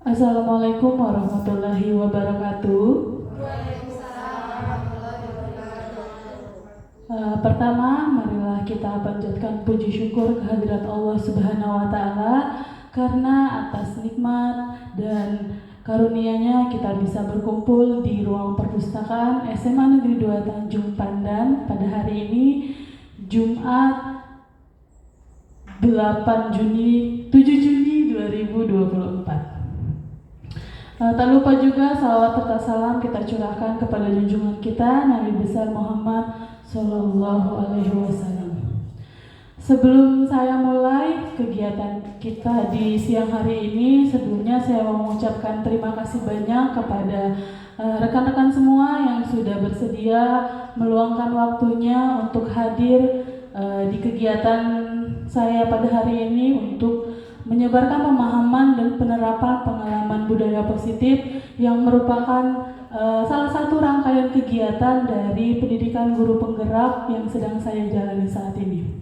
Assalamualaikum warahmatullahi wabarakatuh. Pertama, marilah kita panjatkan puji syukur kehadirat Allah Subhanahu wa Ta'ala, karena atas nikmat dan karunia-Nya kita bisa berkumpul di ruang perpustakaan SMA Negeri 2 Tanjung Pandan pada hari ini, Jumat 7 Juni 2024. Tak lupa juga salawat serta salam kita curahkan kepada junjungan kita Nabi besar Muhammad Sallallahu Alaihi Wasallam. Sebelum saya mulai kegiatan kita di siang hari ini, sebelumnya saya mau mengucapkan terima kasih banyak kepada rekan-rekan semua yang sudah bersedia meluangkan waktunya untuk hadir di kegiatan saya pada hari ini untuk menyebarkan pemahaman dan penerapan pengalaman budaya positif yang merupakan salah satu rangkaian kegiatan dari pendidikan guru penggerak yang sedang saya jalani saat ini.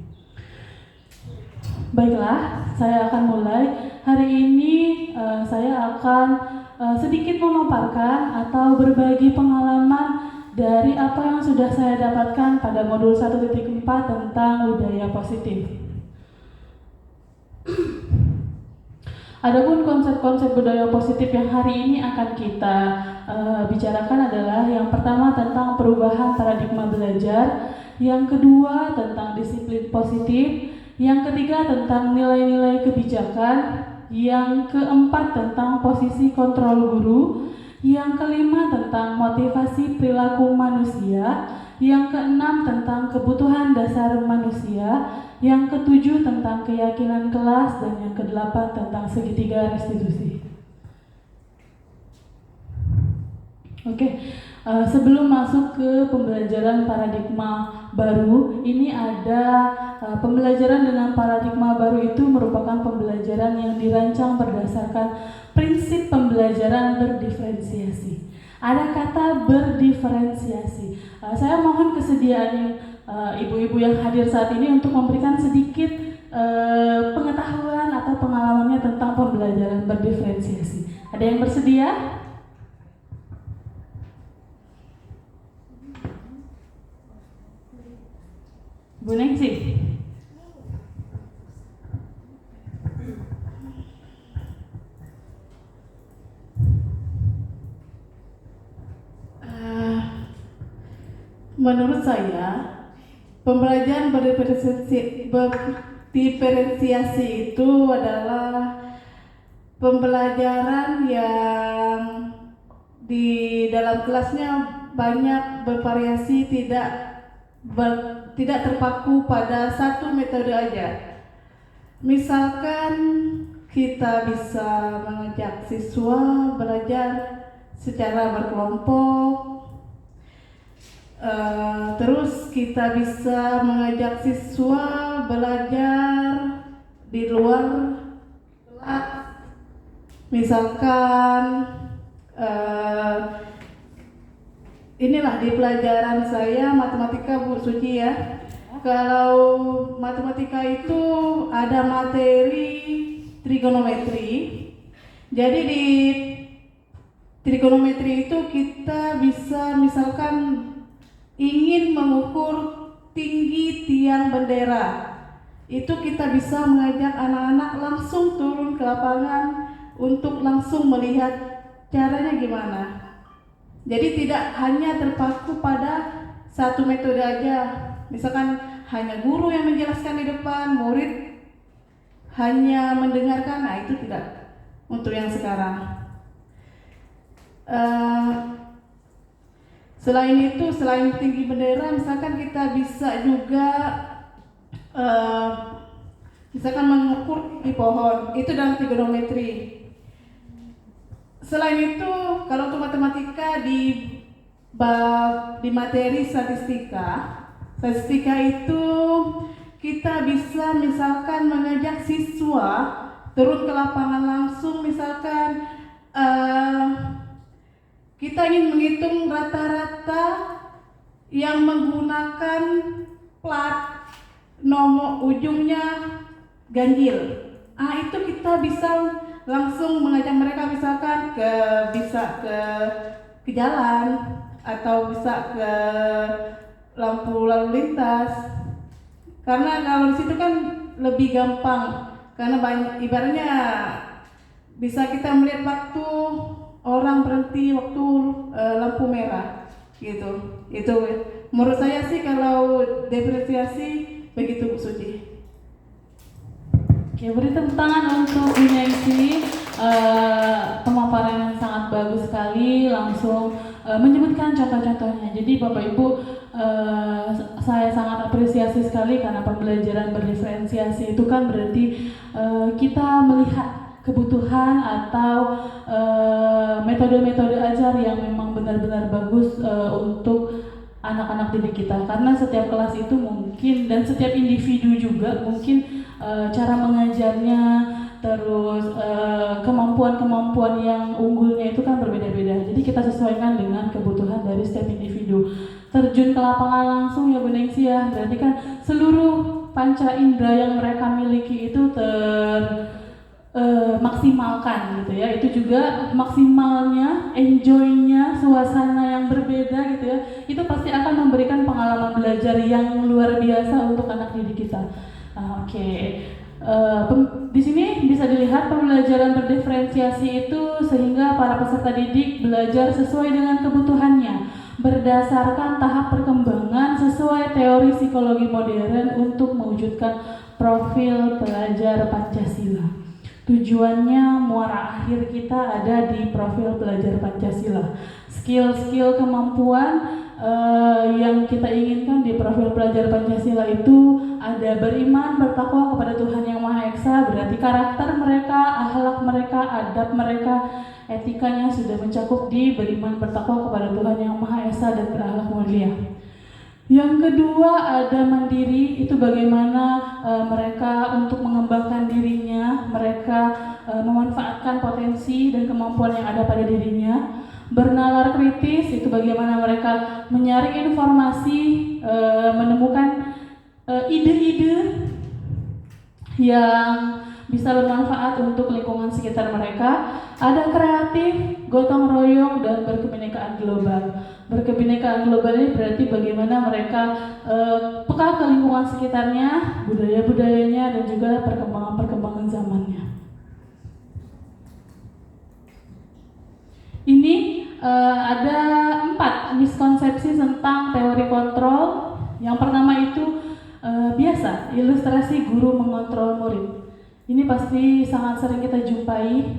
Baiklah, saya akan mulai. Hari ini saya akan sedikit memaparkan atau berbagi pengalaman dari apa yang sudah saya dapatkan pada modul 1.4 tentang budaya positif. Adapun konsep-konsep budaya positif yang hari ini akan kita bicarakan adalah yang pertama tentang perubahan paradigma belajar, yang kedua tentang disiplin positif, yang ketiga tentang nilai-nilai kebijakan, yang keempat tentang posisi kontrol guru, yang kelima tentang motivasi perilaku manusia, yang keenam tentang kebutuhan dasar manusia, yang ketujuh tentang keyakinan kelas, dan yang kedelapan tentang segitiga restitusi. Sebelum masuk ke pembelajaran paradigma baru, ini ada pembelajaran dengan paradigma baru itu merupakan pembelajaran yang dirancang berdasarkan prinsip pembelajaran berdiferensiasi. Ada kata berdiferensiasi. Saya mohon kesediaan ibu-ibu yang hadir saat ini untuk memberikan sedikit pengetahuan atau pengalamannya tentang pembelajaran berdiferensiasi. Ada yang bersedia? Bu Nengsi. Menurut saya, pembelajaran berdiferensiasi itu adalah pembelajaran yang di dalam kelasnya banyak bervariasi, tidak terpaku pada satu metode aja. Misalkan kita bisa mengajak siswa belajar secara berkelompok, terus kita bisa mengajak siswa belajar di luar kelas. Misalkan inilah di pelajaran saya matematika, Bu Suci ya. Kalau matematika itu ada materi trigonometri. Jadi di trigonometri itu kita bisa misalkan ingin mengukur tinggi tiang bendera. Itu kita bisa mengajak anak-anak langsung turun ke lapangan untuk langsung melihat caranya gimana. Jadi tidak hanya terpaku pada satu metode aja. Misalkan hanya guru yang menjelaskan di depan, murid hanya mendengarkan. Nah, itu tidak untuk yang sekarang. Selain itu, selain tinggi bendera, misalkan kita bisa juga misalkan mengukur di pohon, itu dalam trigonometri. Selain itu, kalau untuk matematika di materi statistika itu kita bisa misalkan mengajak siswa turun ke lapangan langsung. Misalkan kita ingin menghitung rata-rata yang menggunakan plat nomor ujungnya ganjil. Itu kita bisa langsung mengajak mereka misalkan bisa ke jalan atau bisa ke lampu lalu lintas. Karena kalau di situ kan lebih gampang, karena banyak, ibaratnya bisa kita melihat waktu orang berhenti waktu lampu merah gitu. Itu menurut saya sih kalau diferensiasi begitu Bu Suci. Oke, beri tepuk tangan untuk Bu Nyaisi, pemaparan yang sangat bagus sekali, langsung menyebutkan contoh-contohnya. Jadi Bapak Ibu, saya sangat apresiasi sekali karena pembelajaran berdiferensiasi itu kan berarti kita melihat kebutuhan atau metode-metode ajar yang memang benar-benar bagus untuk anak-anak didik kita, karena setiap kelas itu mungkin dan setiap individu juga mungkin cara mengajarnya, terus kemampuan-kemampuan yang unggulnya itu kan berbeda-beda. Jadi kita sesuaikan dengan kebutuhan dari setiap individu. Terjun ke lapangan langsung ya Bu Nengsi ya, berarti kan seluruh panca indera yang mereka miliki itu maksimalkan gitu ya. Itu juga maksimalnya, enjoy-nya, suasana yang berbeda gitu ya. Itu pasti akan memberikan pengalaman belajar yang luar biasa untuk anak didik kita. Oke. Di sini bisa dilihat pembelajaran berdiferensiasi itu sehingga para peserta didik belajar sesuai dengan kebutuhannya, berdasarkan tahap perkembangan sesuai teori psikologi modern untuk mewujudkan profil pelajar Pancasila. Tujuannya muara akhir kita ada di profil pelajar Pancasila. Skill-skill kemampuan yang kita inginkan di profil pelajar Pancasila itu ada beriman, bertakwa kepada Tuhan Yang Maha Esa, berarti karakter mereka, akhlak mereka, adab mereka, etikanya sudah mencakup di beriman, bertakwa kepada Tuhan Yang Maha Esa dan berakhlak mulia. Yang kedua ada mandiri, itu bagaimana mereka untuk mengembangkan dirinya, mereka memanfaatkan potensi dan kemampuan yang ada pada dirinya. Bernalar kritis, itu bagaimana mereka menyaring informasi, menemukan ide-ide yang bisa bermanfaat untuk lingkungan sekitar mereka. Ada kreatif, gotong royong, dan berkebinekaan global. Berkebinekaan global ini berarti bagaimana mereka peka ke lingkungan sekitarnya, budaya-budayanya, dan juga perkembangan-perkembangan zamannya. Ini ada 4 miskonsepsi tentang teori kontrol. Yang pertama itu biasa, ilustrasi guru mengontrol murid. Ini pasti sangat sering kita jumpai,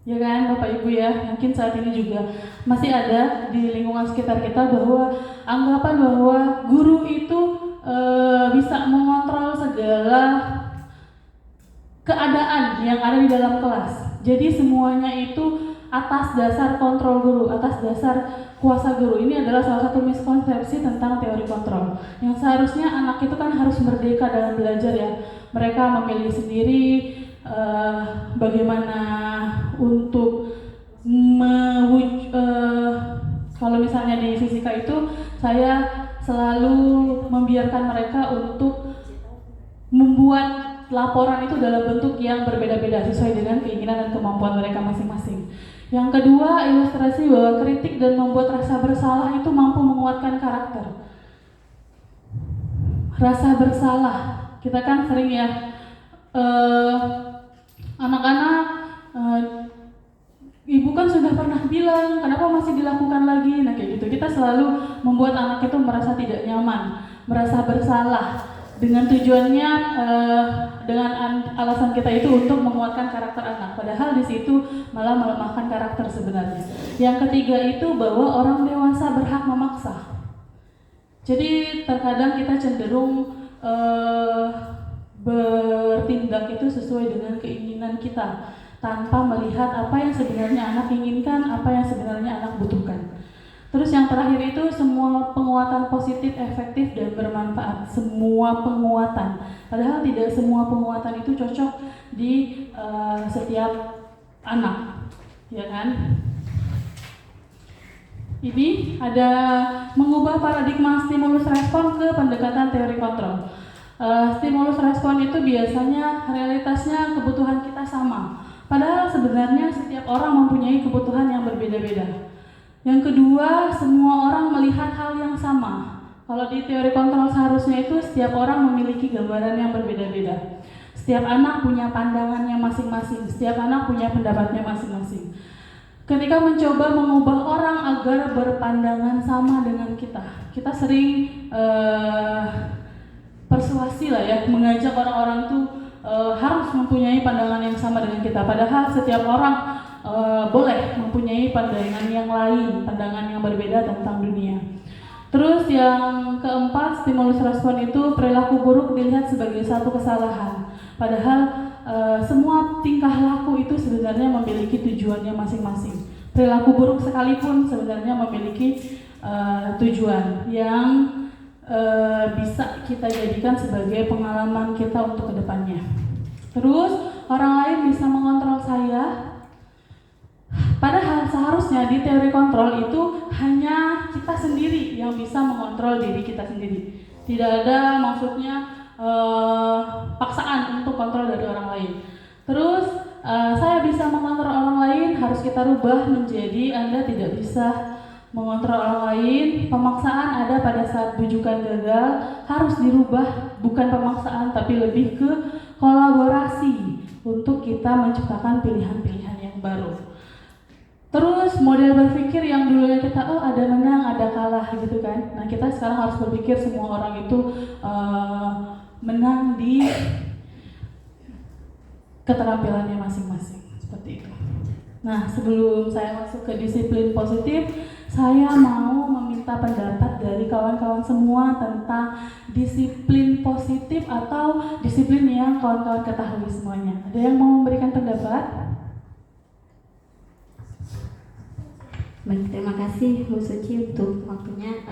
ya kan Bapak Ibu ya. Mungkin saat ini juga masih ada di lingkungan sekitar kita bahwa anggapan bahwa guru itu bisa mengontrol segala keadaan yang ada di dalam kelas. Jadi semuanya itu atas dasar kontrol guru, atas dasar kuasa guru. Ini adalah salah satu miskonsepsi tentang teori kontrol. Yang seharusnya anak itu kan harus merdeka dalam belajar ya. Mereka memilih sendiri bagaimana untuk kalau misalnya di fisika itu saya selalu membiarkan mereka untuk membuat laporan itu dalam bentuk yang berbeda-beda sesuai dengan keinginan dan kemampuan mereka masing-masing. Yang kedua, ilustrasi bahwa kritik dan membuat rasa bersalah itu mampu menguatkan karakter. Rasa bersalah, kita kan sering ya, anak-anak, ibu kan sudah pernah bilang, kenapa masih dilakukan lagi? Nah kayak gitu, kita selalu membuat anak itu merasa tidak nyaman, merasa bersalah. Dengan tujuannya, dengan alasan kita itu untuk menguatkan karakter anak. Padahal di situ malah melemahkan karakter sebenarnya. Yang ketiga itu bahwa orang dewasa berhak memaksa. Jadi terkadang kita cenderung bertindak itu sesuai dengan keinginan kita, tanpa melihat apa yang sebenarnya anak inginkan, apa yang sebenarnya anak butuhkan. Terus yang terakhir itu semua penguatan positif, efektif, dan bermanfaat. Semua penguatan. Padahal tidak semua penguatan itu cocok di setiap anak, ya kan? Ini ada mengubah paradigma stimulus respon ke pendekatan teori kontrol. Stimulus respon itu biasanya realitasnya kebutuhan kita sama. Padahal sebenarnya setiap orang mempunyai kebutuhan yang berbeda-beda. Yang kedua, semua orang melihat hal yang sama. Kalau di teori kontrol seharusnya itu setiap orang memiliki gambaran yang berbeda-beda. Setiap anak punya pandangannya masing-masing, setiap anak punya pendapatnya masing-masing. Ketika mencoba mengubah orang agar berpandangan sama dengan kita sering persuasi lah ya, mengajak orang-orang tuh harus mempunyai pandangan yang sama dengan kita. Padahal setiap orang boleh mempunyai pandangan yang lain, pandangan yang berbeda tentang dunia. Terus yang keempat, stimulus respon itu perilaku buruk dilihat sebagai satu kesalahan. Padahal semua tingkah laku itu sebenarnya memiliki tujuannya masing-masing. Perilaku buruk sekalipun sebenarnya memiliki tujuan yang bisa kita jadikan sebagai pengalaman kita untuk kedepannya. Terus orang lain bisa mengontrol saya. Padahal seharusnya di teori kontrol itu hanya kita sendiri yang bisa mengontrol diri kita sendiri. Tidak ada maksudnya paksaan untuk kontrol dari orang lain. Terus saya bisa mengontrol orang lain, harus kita rubah menjadi Anda tidak bisa mengontrol orang lain. Pemaksaan ada pada saat bujukan gagal, harus dirubah, bukan pemaksaan tapi lebih ke kolaborasi untuk kita menciptakan pilihan-pilihan yang baru. Terus model berpikir yang dulunya kita ada menang, ada kalah gitu kan. Nah kita sekarang harus berpikir semua orang itu menang di keterampilannya masing-masing, seperti itu. Nah sebelum saya masuk ke disiplin positif, saya mau meminta pendapat dari kawan-kawan semua tentang disiplin positif atau disiplin yang kawan-kawan ketahui semuanya. Ada yang mau memberikan pendapat? Baik, terima kasih Bu Suci untuk waktunya.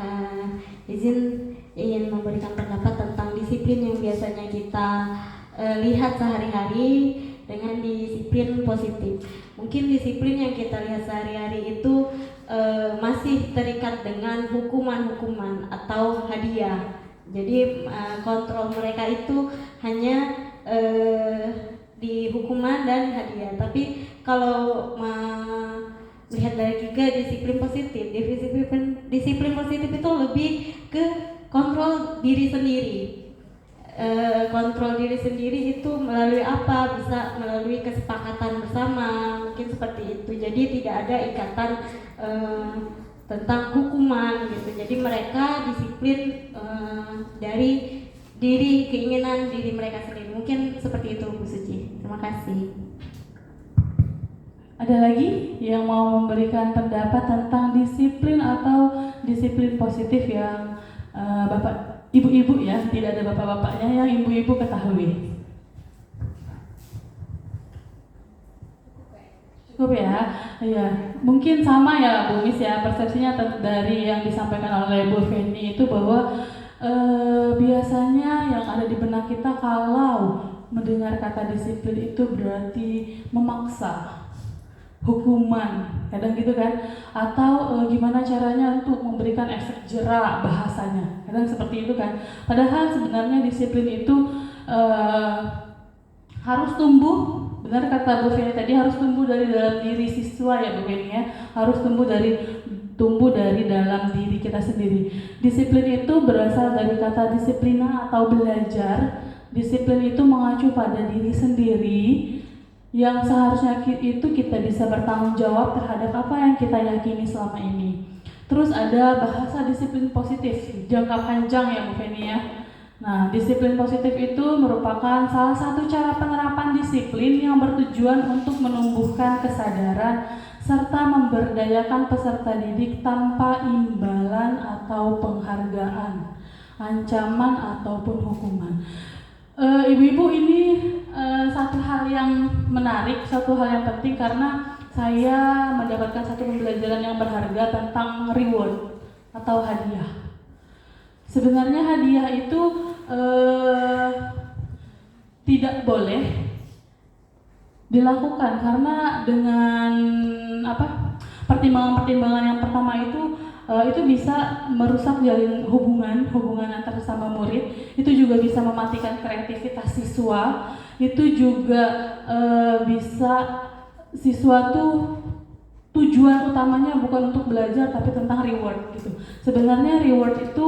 Ingin memberikan pendapat tentang disiplin yang biasanya kita lihat sehari-hari dengan disiplin positif. Mungkin disiplin yang kita lihat sehari-hari itu masih terikat dengan hukuman-hukuman atau hadiah. Jadi kontrol mereka itu hanya di hukuman dan hadiah. Tapi kalau melihat dari juga disiplin positif, disiplin positif itu lebih ke kontrol diri sendiri. Kontrol diri sendiri itu melalui apa? Bisa melalui kesepakatan bersama, mungkin seperti itu. Jadi tidak ada ikatan tentang hukuman gitu. Jadi mereka disiplin dari keinginan diri mereka sendiri. Mungkin seperti itu Bu Suci. Terima kasih. Ada lagi yang mau memberikan pendapat tentang disiplin atau disiplin positif yang bapak, ibu-ibu ya, tidak ada bapak-bapaknya, yang ibu-ibu ketahui? Cukup ya, ya. Mungkin sama ya Bu Miss ya, persepsinya dari yang disampaikan oleh Bu Feni itu bahwa biasanya yang ada di benak kita kalau mendengar kata disiplin itu berarti memaksa, hukuman, kadang gitu kan, atau gimana caranya untuk memberikan efek jera bahasanya, kadang seperti itu kan. Padahal sebenarnya disiplin itu harus tumbuh, benar kata Bu Feni tadi, harus tumbuh dari dalam diri siswa ya Bu Feni ya, harus tumbuh dari dalam diri kita sendiri. Disiplin itu berasal dari kata disiplina atau belajar. Disiplin itu mengacu pada diri sendiri, yang seharusnya itu kita bisa bertanggung jawab terhadap apa yang kita yakini selama ini. Terus ada bahasa disiplin positif, jangka panjang ya Bu Feni ya. Nah, disiplin positif itu merupakan salah satu cara penerapan disiplin yang bertujuan untuk menumbuhkan kesadaran serta memberdayakan peserta didik tanpa imbalan atau penghargaan, ancaman ataupun hukuman. Ibu-ibu, ini satu hal yang menarik, satu hal yang penting karena saya mendapatkan satu pembelajaran yang berharga tentang reward atau hadiah. Sebenarnya hadiah itu tidak boleh dilakukan karena dengan pertimbangan-pertimbangan yang pertama itu bisa merusak hubungan antar sesama murid, itu juga bisa mematikan kreativitas siswa, itu juga bisa siswa tuh tujuan utamanya bukan untuk belajar tapi tentang reward gitu. Sebenarnya reward itu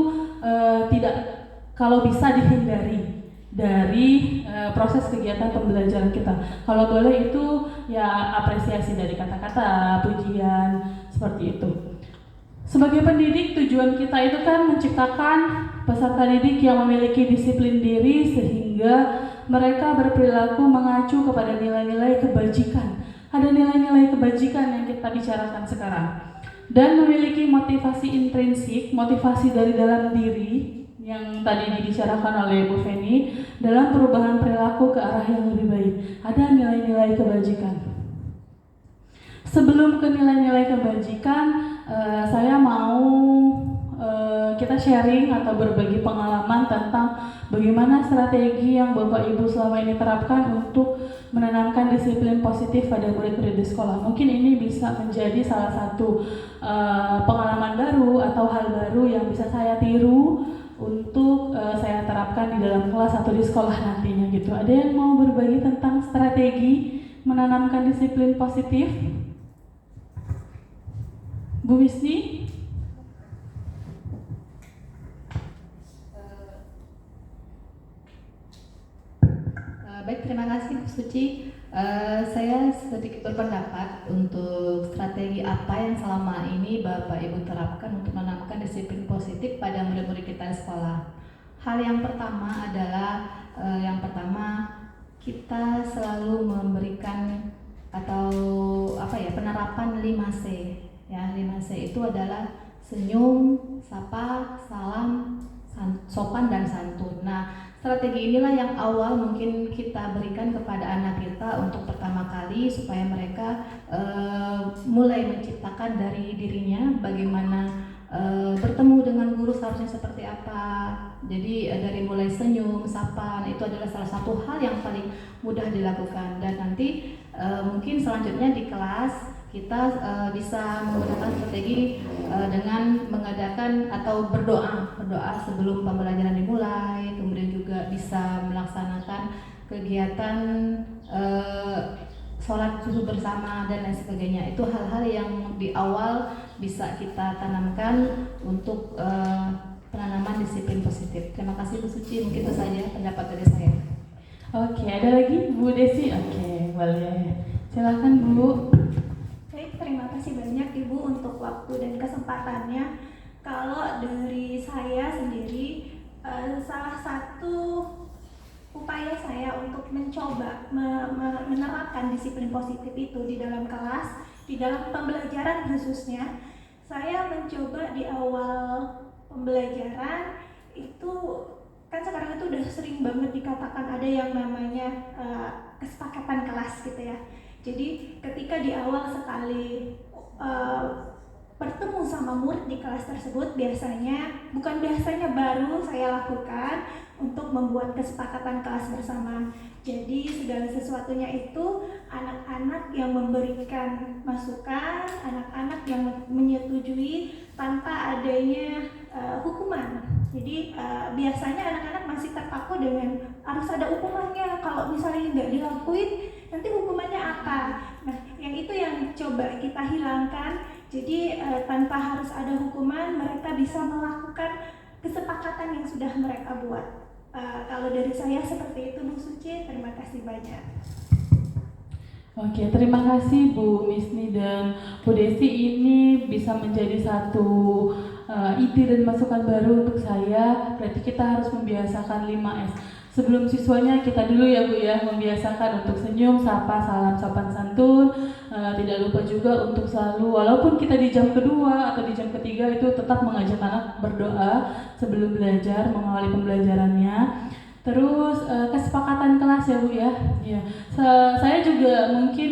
tidak, kalau bisa dihindari dari proses kegiatan pembelajaran kita. Kalau boleh itu ya apresiasi dari kata-kata, pujian, seperti itu. Sebagai pendidik, tujuan kita itu kan menciptakan peserta didik yang memiliki disiplin diri sehingga mereka berperilaku mengacu kepada nilai-nilai kebajikan. Ada nilai-nilai kebajikan yang kita bicarakan sekarang. Dan memiliki motivasi intrinsik, motivasi dari dalam diri yang tadi dibicarakan oleh Bu Feni dalam perubahan perilaku ke arah yang lebih baik. Ada nilai-nilai kebajikan. Sebelum ke nilai-nilai kebajikan, saya mau kita sharing atau berbagi pengalaman tentang bagaimana strategi yang Bapak Ibu selama ini terapkan untuk menanamkan disiplin positif pada murid-murid di sekolah. Mungkin ini bisa menjadi salah satu pengalaman baru atau hal baru yang bisa saya tiru untuk saya terapkan di dalam kelas atau di sekolah nantinya gitu. Ada yang mau berbagi tentang strategi menanamkan disiplin positif? Bu Wisni? Baik, terima kasih Bu Suci. Saya sedikit berpendapat untuk strategi apa yang selama ini Bapak Ibu terapkan untuk menanamkan disiplin positif pada murid-murid kita di sekolah. Hal yang pertama adalah kita selalu memberikan atau penerapan 5C. Ya, 5C itu adalah senyum, sapa, salam, sopan dan santun. Nah, strategi inilah yang awal mungkin kita berikan kepada anak kita untuk pertama kali supaya mereka mulai menciptakan dari dirinya bagaimana bertemu dengan guru seharusnya seperti apa. Jadi dari mulai senyum, sapa, itu adalah salah satu hal yang paling mudah dilakukan. Dan nanti mungkin selanjutnya di kelas kita bisa menggunakan strategi dengan mengadakan atau berdoa sebelum pembelajaran dimulai, kemudian juga bisa melaksanakan kegiatan sholat subuh bersama dan lain sebagainya. Itu hal-hal yang di awal bisa kita tanamkan untuk penanaman disiplin positif. Terima kasih Bu Suci, mungkin itu saja pendapat dari saya. Oke, ada lagi Bu Desi? Oke, boleh. Silakan Bu. Terima kasih banyak Ibu untuk waktu dan kesempatannya. Kalau dari saya sendiri, salah satu upaya saya untuk mencoba menerapkan disiplin positif itu di dalam kelas, di dalam pembelajaran khususnya, saya mencoba di awal pembelajaran itu, kan sekarang itu udah sering banget dikatakan ada yang namanya kesepakatan kelas gitu ya. Jadi ketika di awal sekali bertemu sama murid di kelas tersebut, baru saya lakukan untuk membuat kesepakatan kelas bersama. Jadi segala sesuatunya itu anak-anak yang memberikan masukan, anak-anak yang menyetujui tanpa adanya hukuman. Jadi biasanya anak-anak masih terpaku dengan harus ada hukumannya, kalau misalnya nggak dilakuin nanti hukumannya apa. Nah, yang itu yang coba kita hilangkan. Jadi tanpa harus ada hukuman, mereka bisa melakukan kesepakatan yang sudah mereka buat. Kalau dari saya seperti itu Bu Suci, terima kasih banyak. Oke, terima kasih Bu Misni dan Bu Desi. Ini bisa menjadi satu ide dan masukan baru untuk saya. Berarti kita harus membiasakan 5S. Sebelum siswanya kita dulu ya Bu ya, membiasakan untuk senyum, sapa, salam, sopan santun. Tidak lupa juga untuk selalu, walaupun kita di jam kedua atau di jam ketiga, itu tetap mengajak anak berdoa sebelum belajar, mengawali pembelajarannya. Terus kesepakatan kelas ya Bu ya. Ya. Saya juga mungkin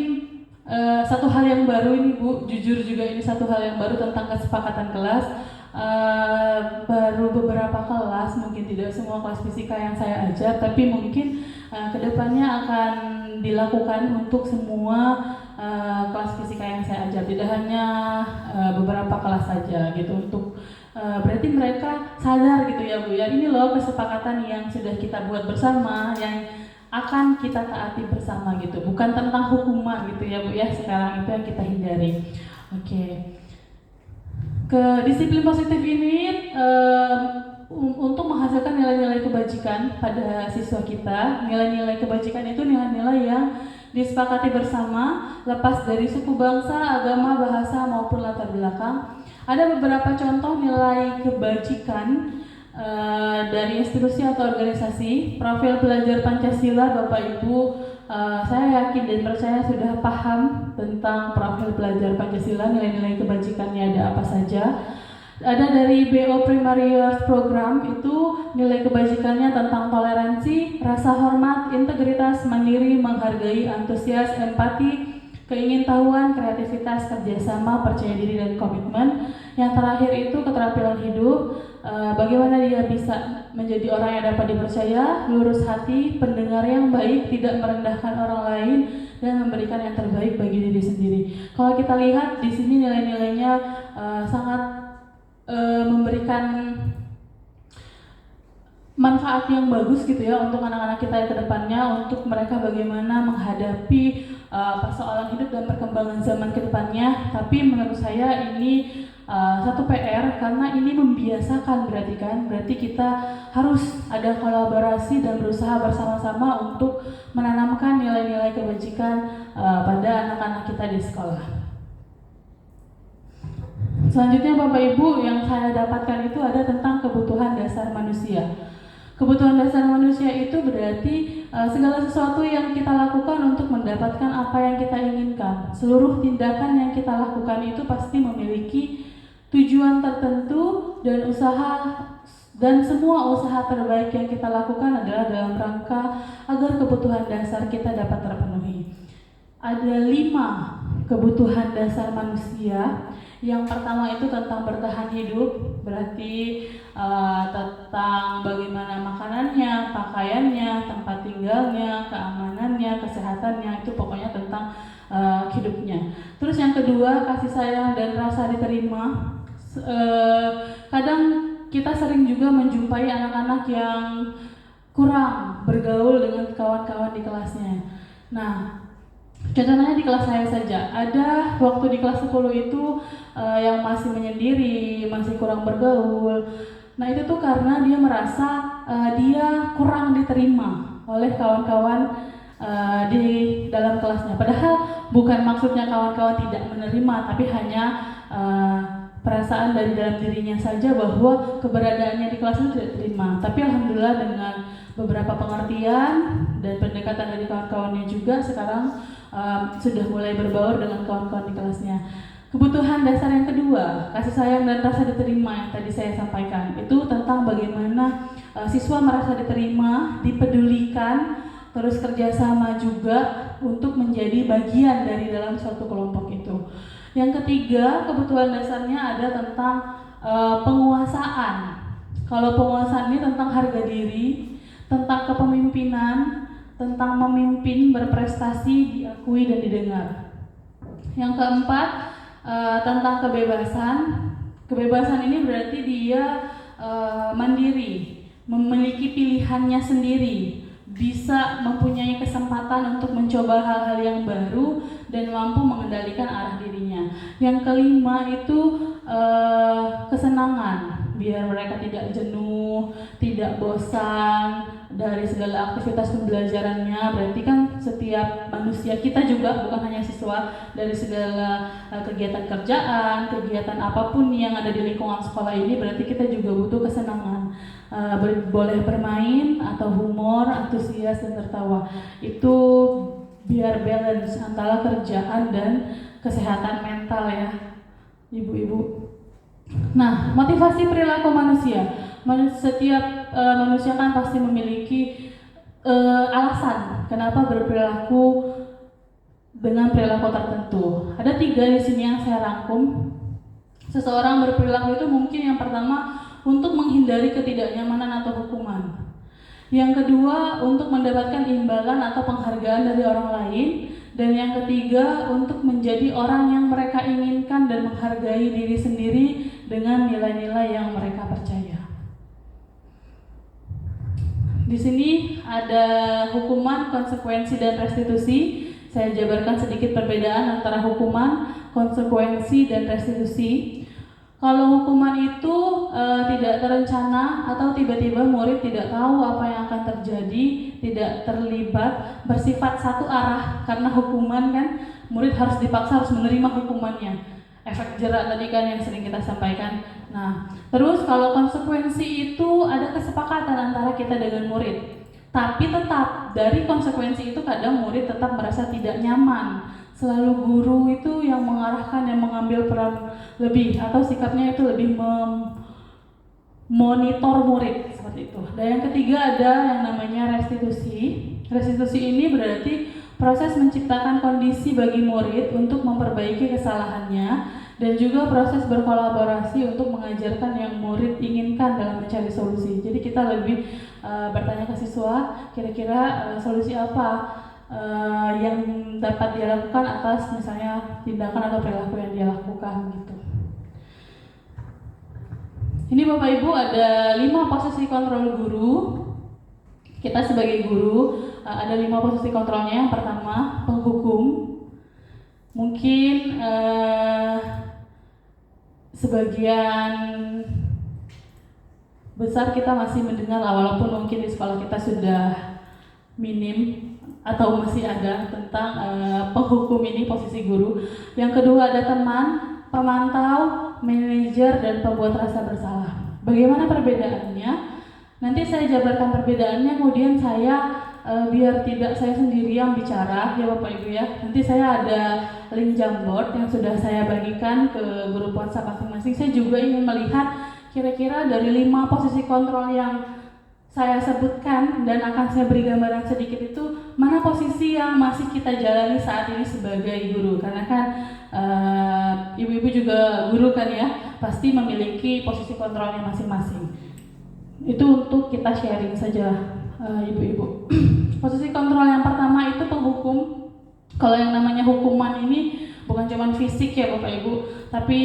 satu hal yang baru ini Bu, jujur juga ini satu hal yang baru tentang kesepakatan kelas. Baru beberapa kelas, mungkin tidak semua kelas fisika yang saya ajar, tapi mungkin kedepannya akan dilakukan untuk semua kelas fisika yang saya ajar, tidak hanya beberapa kelas saja gitu. Untuk berarti mereka sadar gitu ya Bu ya, ini loh kesepakatan yang sudah kita buat bersama, yang akan kita taati bersama gitu, bukan tentang hukuman gitu ya Bu ya. Sekarang itu yang kita hindari. Oke. Ke disiplin positif ini untuk menghasilkan nilai-nilai kebajikan pada siswa kita. Nilai-nilai kebajikan itu nilai-nilai yang disepakati bersama, lepas dari suku, bangsa, agama, bahasa maupun latar belakang. Ada beberapa contoh nilai kebajikan dari institusi atau organisasi. Profil pelajar Pancasila, Bapak Ibu, saya yakin dan percaya sudah paham tentang profil pelajar Pancasila, nilai-nilai kebajikannya ada apa saja. Ada dari BO Primary Years Program, itu nilai kebajikannya tentang toleransi, rasa hormat, integritas, mandiri, menghargai, antusias, empati, keingintahuan, kreativitas, kerjasama, percaya diri, dan komitmen. Yang terakhir itu keterampilan hidup, bagaimana dia bisa menjadi orang yang dapat dipercaya, lurus hati, pendengar yang baik, tidak merendahkan orang lain, dan memberikan yang terbaik bagi diri sendiri. Kalau kita lihat di sini nilai-nilainya sangat memberikan manfaat yang bagus gitu ya untuk anak-anak kita ke depannya, untuk mereka bagaimana menghadapi persoalan hidup dan perkembangan zaman ke depannya. Tapi menurut saya ini satu PR, karena ini membiasakan, berarti kita harus ada kolaborasi dan berusaha bersama-sama untuk menanamkan nilai-nilai kebajikan pada anak-anak kita di sekolah. Selanjutnya Bapak Ibu, yang saya dapatkan itu ada tentang kebutuhan dasar manusia. Kebutuhan dasar manusia itu berarti segala sesuatu yang kita lakukan untuk mendapatkan apa yang kita inginkan. Seluruh tindakan yang kita lakukan itu pasti memiliki tujuan tertentu, dan semua usaha terbaik yang kita lakukan adalah dalam rangka agar kebutuhan dasar kita dapat terpenuhi. Ada 5 kebutuhan dasar manusia. Yang pertama itu tentang bertahan hidup, berarti tentang bagaimana makanannya, pakaiannya, tempat tinggalnya, keamanannya, kesehatannya, itu pokoknya tentang hidupnya. Terus yang kedua, kasih sayang dan rasa diterima. Kadang kita sering juga menjumpai anak-anak yang kurang bergaul dengan kawan-kawan di kelasnya. Nah, contohnya di kelas saya saja, ada waktu di kelas 10 itu yang masih menyendiri, masih kurang bergaul. Nah itu tuh karena dia merasa dia kurang diterima oleh kawan-kawan di dalam kelasnya. Padahal bukan maksudnya kawan-kawan tidak menerima, tapi hanya perasaan dari dalam dirinya saja bahwa keberadaannya di kelas itu tidak diterima. Tapi alhamdulillah dengan beberapa pengertian dan pendekatan dari kawan-kawannya juga, sekarang sudah mulai berbaur dengan kawan-kawan di kelasnya. Kebutuhan dasar yang kedua, kasih sayang dan rasa diterima yang tadi saya sampaikan, itu tentang bagaimana siswa merasa diterima, dipedulikan, terus kerjasama juga untuk menjadi bagian dari dalam suatu kelompok itu. Yang ketiga, kebutuhan dasarnya ada tentang penguasaan. Kalau penguasaan ini tentang harga diri, tentang kepemimpinan, tentang memimpin, berprestasi, diakui dan didengar. Yang keempat, tentang kebebasan. Kebebasan ini berarti dia mandiri, memiliki pilihannya sendiri, bisa mempunyai kesempatan untuk mencoba hal-hal yang baru dan mampu mengendalikan arah dirinya. Yang kelima itu kesenangan, biar mereka tidak jenuh, tidak bosan dari segala aktivitas pembelajarannya. Berarti kan setiap manusia, kita juga bukan hanya siswa, dari segala kegiatan kerjaan, kegiatan apapun yang ada di lingkungan sekolah ini, berarti kita juga butuh kesenangan. Boleh bermain atau humor, antusias dan tertawa. Itu biar balance antara kerjaan dan kesehatan mental ya, ibu-ibu. Nah, motivasi perilaku manusia. Setiap manusia kan pasti memiliki alasan kenapa berperilaku dengan perilaku tertentu. Ada 3 di sini yang saya rangkum. Seseorang berperilaku itu mungkin yang pertama untuk menghindari ketidaknyamanan atau hukuman. Yang kedua, untuk mendapatkan imbalan atau penghargaan dari orang lain. Dan yang ketiga, untuk menjadi orang yang mereka inginkan dan menghargai diri sendiri dengan nilai-nilai yang mereka percaya. Di sini ada hukuman, konsekuensi, dan restitusi. Saya jabarkan sedikit perbedaan antara hukuman, konsekuensi, dan restitusi. Kalau hukuman itu tidak terencana atau tiba-tiba murid tidak tahu apa yang akan terjadi, tidak terlibat, bersifat satu arah, karena hukuman kan murid harus dipaksa harus menerima hukumannya. Efek jerak tadi kan yang sering kita sampaikan. Nah, terus kalau konsekuensi itu ada kesepakatan antara kita dengan murid. Tapi tetap dari konsekuensi itu kadang murid tetap merasa tidak nyaman. Selalu guru itu yang mengarahkan, yang mengambil peran lebih, atau sikapnya itu lebih monitor murid seperti itu. Dan yang ketiga ada yang namanya restitusi. Restitusi ini berarti proses menciptakan kondisi bagi murid untuk memperbaiki kesalahannya dan juga proses berkolaborasi untuk mengajarkan yang murid inginkan dalam mencari solusi. Jadi kita lebih bertanya ke siswa, kira-kira solusi apa yang dapat dia lakukan atas misalnya tindakan atau perilaku yang dia lakukan gitu. Ini Bapak Ibu ada 5 posisi kontrol guru. Kita sebagai guru ada 5 posisi kontrolnya. Yang pertama, penghukum. Mungkin sebagian besar kita masih mendengar, walaupun mungkin di sekolah kita sudah minim atau masih ada tentang penghukum ini, posisi guru. Yang kedua ada teman, pemantau, manajer, dan pembuat rasa bersalah. Bagaimana perbedaannya? Nanti saya jabarkan perbedaannya, kemudian saya biar tidak saya sendiri yang bicara ya Bapak Ibu ya. Nanti saya ada link Jamboard yang sudah saya bagikan ke grup WhatsApp masing-masing. Saya juga ingin melihat kira-kira dari 5 posisi kontrol yang saya sebutkan dan akan saya beri gambaran sedikit itu, mana posisi yang masih kita jalani saat ini sebagai guru. Karena kan ibu-ibu juga guru kan ya, pasti memiliki posisi kontrolnya masing-masing. Itu untuk kita sharing saja ibu-ibu. Posisi kontrol yang pertama itu penghukum. Kalau yang namanya hukuman ini bukan cuma fisik ya Bapak Ibu, tapi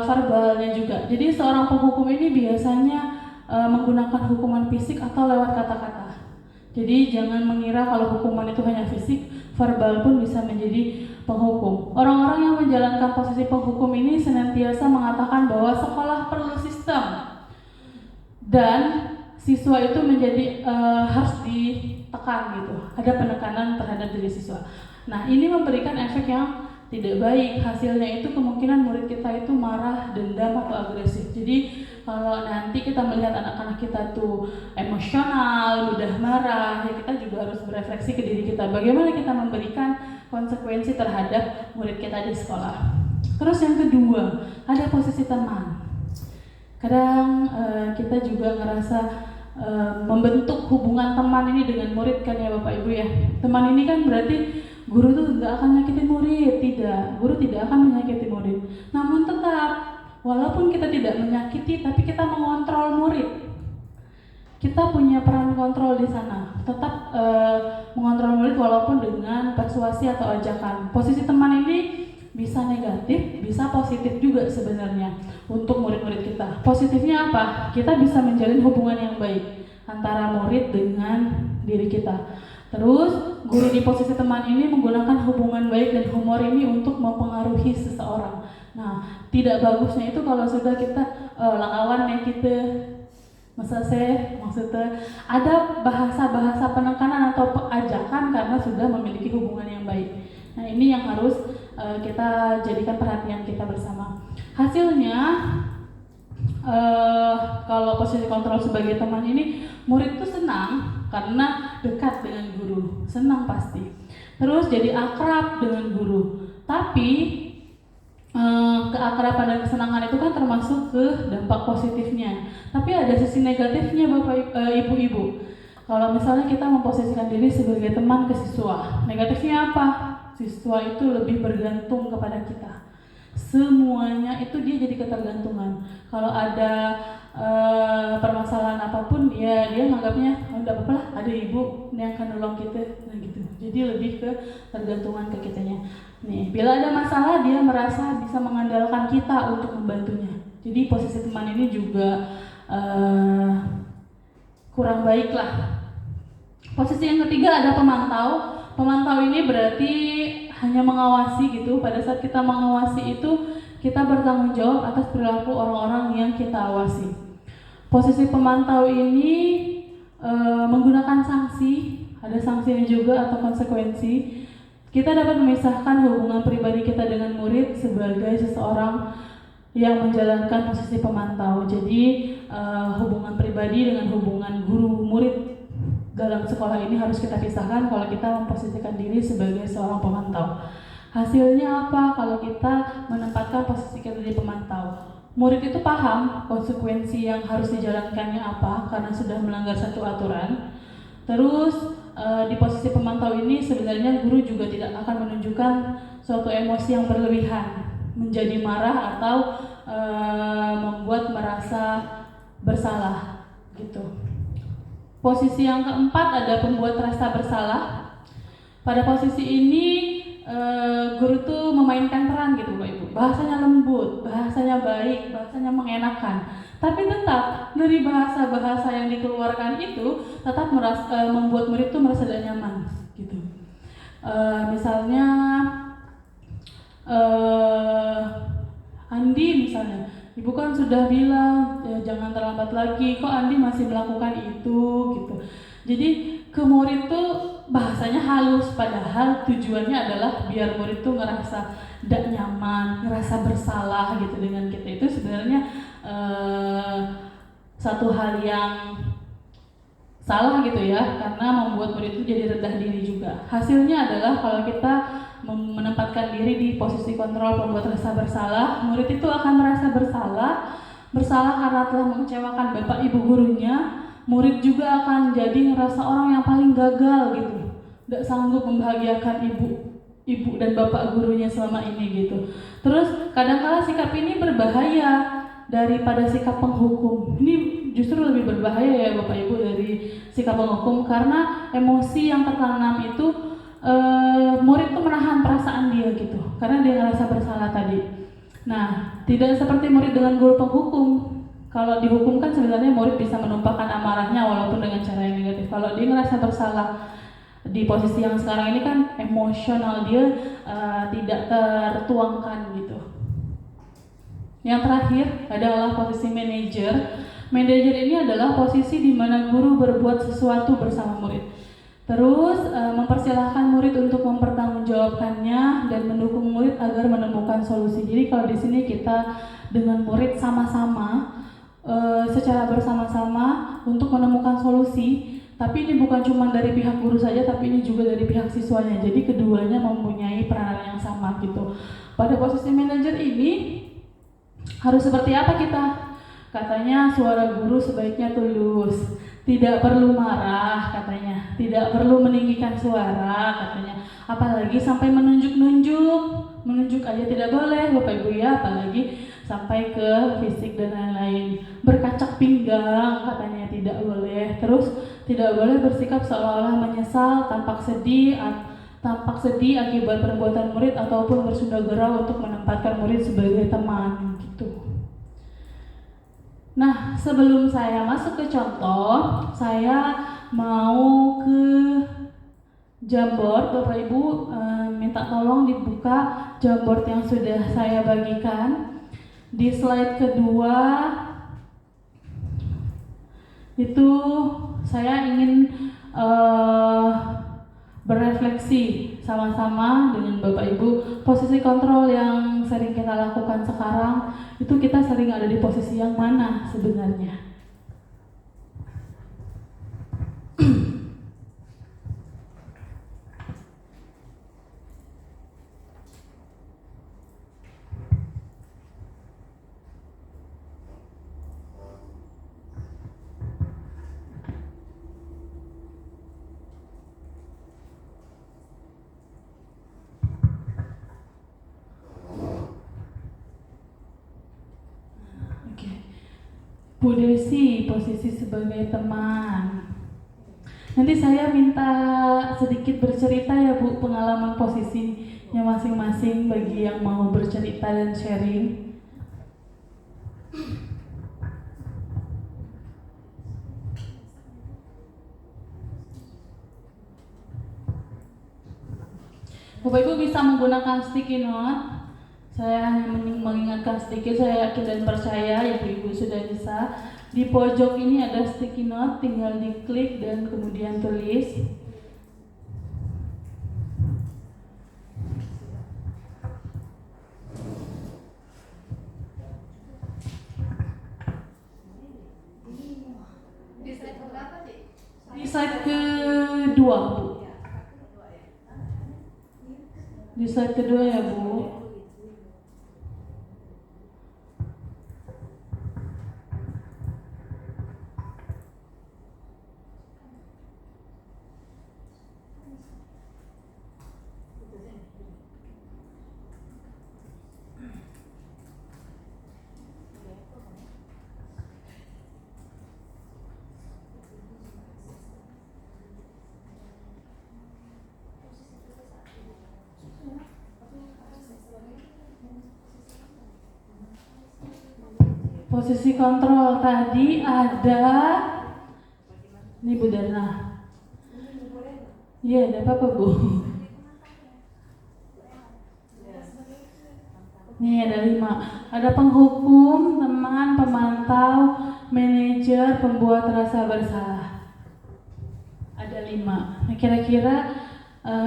verbalnya juga. Jadi seorang penghukum ini biasanya menggunakan hukuman fisik atau lewat kata-kata. Jadi jangan mengira kalau hukuman itu hanya fisik, verbal pun bisa menjadi penghukum. Orang-orang yang menjalankan posisi penghukum ini senantiasa mengatakan bahwa sekolah perlu sistem dan siswa itu menjadi harus ditekan gitu. Ada penekanan terhadap diri siswa. Nah, ini memberikan efek yang tidak baik. Hasilnya itu kemungkinan murid kita itu marah, dendam, atau agresif. Jadi kalau nanti kita melihat anak-anak kita tuh emosional, mudah marah, ya kita juga harus berefleksi ke diri kita. Bagaimana kita memberikan konsekuensi terhadap murid kita di sekolah. Terus yang kedua, ada posisi teman. Kadang kita juga ngerasa membentuk hubungan teman ini dengan murid kan ya Bapak Ibu ya. Teman ini kan berarti guru tuh nggak akan menyakiti murid, tidak. Guru tidak akan menyakiti murid. Namun tetap, walaupun kita tidak menyakiti, tapi kita mengontrol murid. Kita punya peran kontrol di sana. Tetap mengontrol murid walaupun dengan persuasi atau ajakan. Posisi teman ini bisa negatif, bisa positif juga sebenarnya untuk murid-murid kita. Positifnya apa? Kita bisa menjalin hubungan yang baik antara murid dengan diri kita. Terus, guru di posisi teman ini menggunakan hubungan baik dan humor ini untuk mempengaruhi seseorang. Nah, tidak bagusnya itu kalau sudah kita lawan ya kita maksudnya ada bahasa-bahasa penekanan atau ajakan karena sudah memiliki hubungan yang baik. Nah, ini yang harus kita jadikan perhatian kita bersama. Hasilnya, kalau posisi kontrol sebagai teman ini, murid itu senang karena dekat dengan guru, senang pasti. Terus jadi akrab dengan guru. Tapi keakraban dan kesenangan itu kan termasuk ke dampak positifnya. Tapi ada sisi negatifnya Bapak Ibu. Kalau misalnya kita memposisikan diri sebagai teman ke siswa, negatifnya apa? Siswa itu lebih bergantung kepada kita. Semuanya itu dia jadi ketergantungan. Kalau ada permasalahan apapun, ya dia menganggapnya enggak apa-apa lah, ada ibu yang akan nolong kita, nah gitu. Jadi lebih ke tergantungan ke kitanya. Nih, bila ada masalah dia merasa bisa mengandalkan kita untuk membantunya. Jadi posisi teman ini juga kurang baik lah. Posisi yang ketiga ada pemantau. Pemantau ini berarti hanya mengawasi gitu. Pada saat kita mengawasi itu kita bertanggung jawab atas perilaku orang-orang yang kita awasi. Posisi pemantau ini menggunakan sanksi, ada sanksinya juga atau konsekuensi. Kita dapat memisahkan hubungan pribadi kita dengan murid sebagai seseorang yang menjalankan posisi pemantau. Jadi hubungan pribadi dengan hubungan guru murid dalam sekolah ini harus kita pisahkan kalau kita memposisikan diri sebagai seorang pemantau. Hasilnya apa kalau kita menempatkan posisi kita di pemantau? Murid itu paham konsekuensi yang harus dijalankannya apa karena sudah melanggar satu aturan. Terus di posisi pemantau ini sebenarnya guru juga tidak akan menunjukkan suatu emosi yang berlebihan, menjadi marah atau membuat merasa bersalah gitu. Posisi yang keempat ada pembuat rasa bersalah. Pada posisi ini guru tuh memainkan peran gitu Bapak Ibu. Bahasanya lembut, bahasanya baik, bahasanya mengenakan. Tapi tetap dari bahasa-bahasa yang dikeluarkan itu tetap membuat murid tuh merasa tidak nyaman gitu. Misalnya Andi misalnya, Ibu kan sudah bilang jangan terlambat lagi, kok Andi masih melakukan itu gitu. Jadi ke murid tuh bahasanya halus, padahal tujuannya adalah biar murid tuh ngerasa tidak nyaman, ngerasa bersalah gitu dengan kita. Itu sebenarnya satu hal yang salah gitu ya, karena membuat murid itu jadi rendah diri juga. Hasilnya adalah kalau kita menempatkan diri di posisi kontrol pembuat rasa bersalah, murid itu akan merasa bersalah karena telah mengecewakan bapak ibu gurunya. Murid juga akan jadi ngerasa orang yang paling gagal gitu, tidak sanggup membahagiakan ibu dan bapak gurunya selama ini gitu. Terus kadang-kala sikap ini berbahaya daripada sikap penghukum. Ini justru lebih berbahaya ya Bapak Ibu dari sikap penghukum, karena emosi yang tertanam itu murid tuh menahan perasaan dia gitu, karena dia ngerasa bersalah tadi. Nah, tidak seperti murid dengan guru penghukum. Kalau dihukum kan sebenarnya murid bisa menumpahkan amarahnya walaupun dengan cara yang negatif. Kalau dia ngerasa bersalah di posisi yang sekarang ini kan emosional dia tidak tertuangkan gitu. Yang terakhir adalah posisi manajer. Manajer ini adalah posisi di mana guru berbuat sesuatu bersama murid. Terus mempersilahkan murid untuk mempertanggungjawabkannya dan mendukung murid agar menemukan solusi. Jadi kalau di sini kita dengan murid sama-sama secara bersama-sama untuk menemukan solusi. Tapi ini bukan cuma dari pihak guru saja, tapi ini juga dari pihak siswanya. Jadi keduanya mempunyai peranan yang sama gitu. Pada posisi manajer ini harus seperti apa kita? Katanya suara guru sebaiknya tulus, tidak perlu marah katanya, tidak perlu meninggikan suara katanya, apalagi sampai menunjuk aja tidak boleh Bapak Ibu ya, apalagi sampai ke fisik dan lain-lain. Berkacak pinggang katanya tidak boleh. Terus tidak boleh bersikap seolah-olah menyesal, tampak sedih akibat perbuatan murid ataupun bersunda gurau untuk menempatkan murid sebagai teman gitu. Nah, sebelum saya masuk ke contoh, saya mau ke Jamboard. Bapak Ibu minta tolong dibuka Jamboard yang sudah saya bagikan. Di slide kedua itu saya ingin berefleksi sama-sama dengan Bapak Ibu. Posisi kontrol yang sering kita lakukan sekarang itu kita sering ada di posisi yang mana sebenarnya? Bu Desi, posisi sebagai teman. Nanti saya minta sedikit bercerita ya Bu, pengalaman posisinya masing-masing bagi yang mau bercerita dan sharing. Bapak Ibu bisa menggunakan sticky note. Saya hanya mengingatkan sedikit, saya yakin dan percaya Ibu-ibu sudah bisa. Di pojok ini ada sticky note, tinggal diklik dan kemudian tulis. Di slide kedua, Bu. Di slide kedua ya, Bu. Posisi kontrol tadi ada, ini Bu Darna. Iya, ada apa Bu? Nih ada 5. Ada penghukum, teman, pemantau, manajer, pembuat rasa bersalah. Ada 5. Nah, kira-kira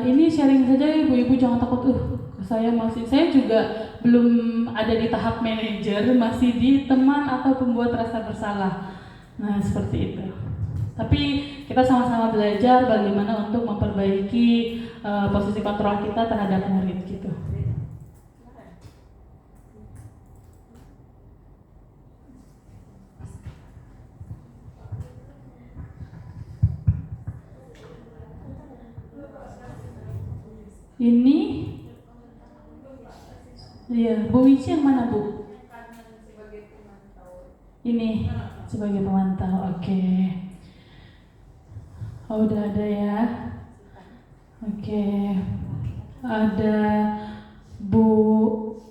ini sharing saja Ibu-ibu, jangan takut. Saya juga belum ada di tahap manajer, masih di teman atau pembuat rasa bersalah. Nah, seperti itu. Tapi kita sama-sama belajar bagaimana untuk memperbaiki posisi kontrol kita terhadap murid gitu. Ini iya, Bu Wici yang mana Bu? Ini sebagai pemantau, oke. Oh, udah ada ya. Oke. Ada Bu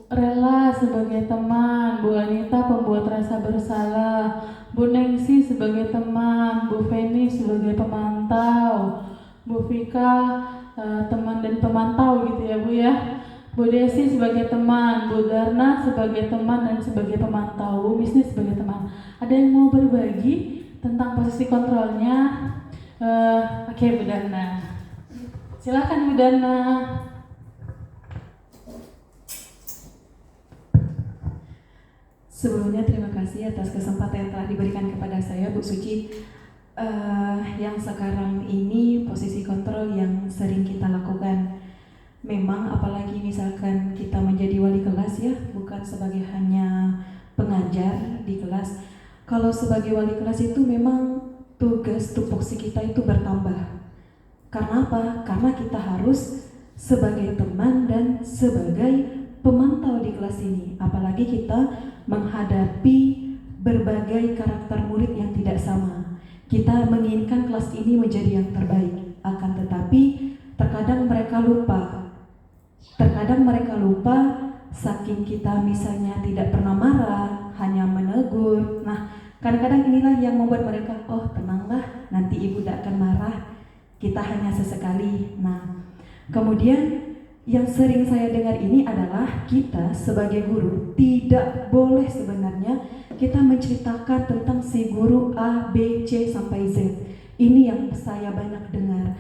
Rela sebagai teman, Bu Anita pembuat rasa bersalah, Bu Nengsi sebagai teman, Bu Feni sebagai pemantau, Bu Vika teman dan pemantau gitu ya Bu ya. Bu Desi sebagai teman, Bu Darna sebagai teman dan sebagai pemantau, Bu Misni sebagai teman. Ada yang mau berbagi tentang posisi kontrolnya? Oke, Bu Darna. Silakan Bu Darna. Sebelumnya terima kasih atas kesempatan yang telah diberikan kepada saya, Bu Suci. Yang sekarang ini posisi kontrol yang sering kita lakukan. Memang apalagi misalkan kita menjadi wali kelas ya, bukan sebagai hanya pengajar di kelas. Kalau sebagai wali kelas itu memang tugas tupoksi kita itu bertambah. Karena apa? Karena kita harus sebagai teman dan sebagai pemantau di kelas ini. Apalagi kita menghadapi berbagai karakter murid yang tidak sama. Kita menginginkan kelas ini menjadi yang terbaik. Akan tetapi terkadang mereka lupa. Saking kita misalnya tidak pernah marah, hanya menegur. Nah, kadang-kadang inilah yang membuat mereka, oh tenanglah, nanti ibu tidak akan marah, kita hanya sesekali. Nah, kemudian yang sering saya dengar ini adalah kita sebagai guru tidak boleh sebenarnya kita menceritakan tentang si guru A, B, C sampai Z. Ini yang saya banyak dengar.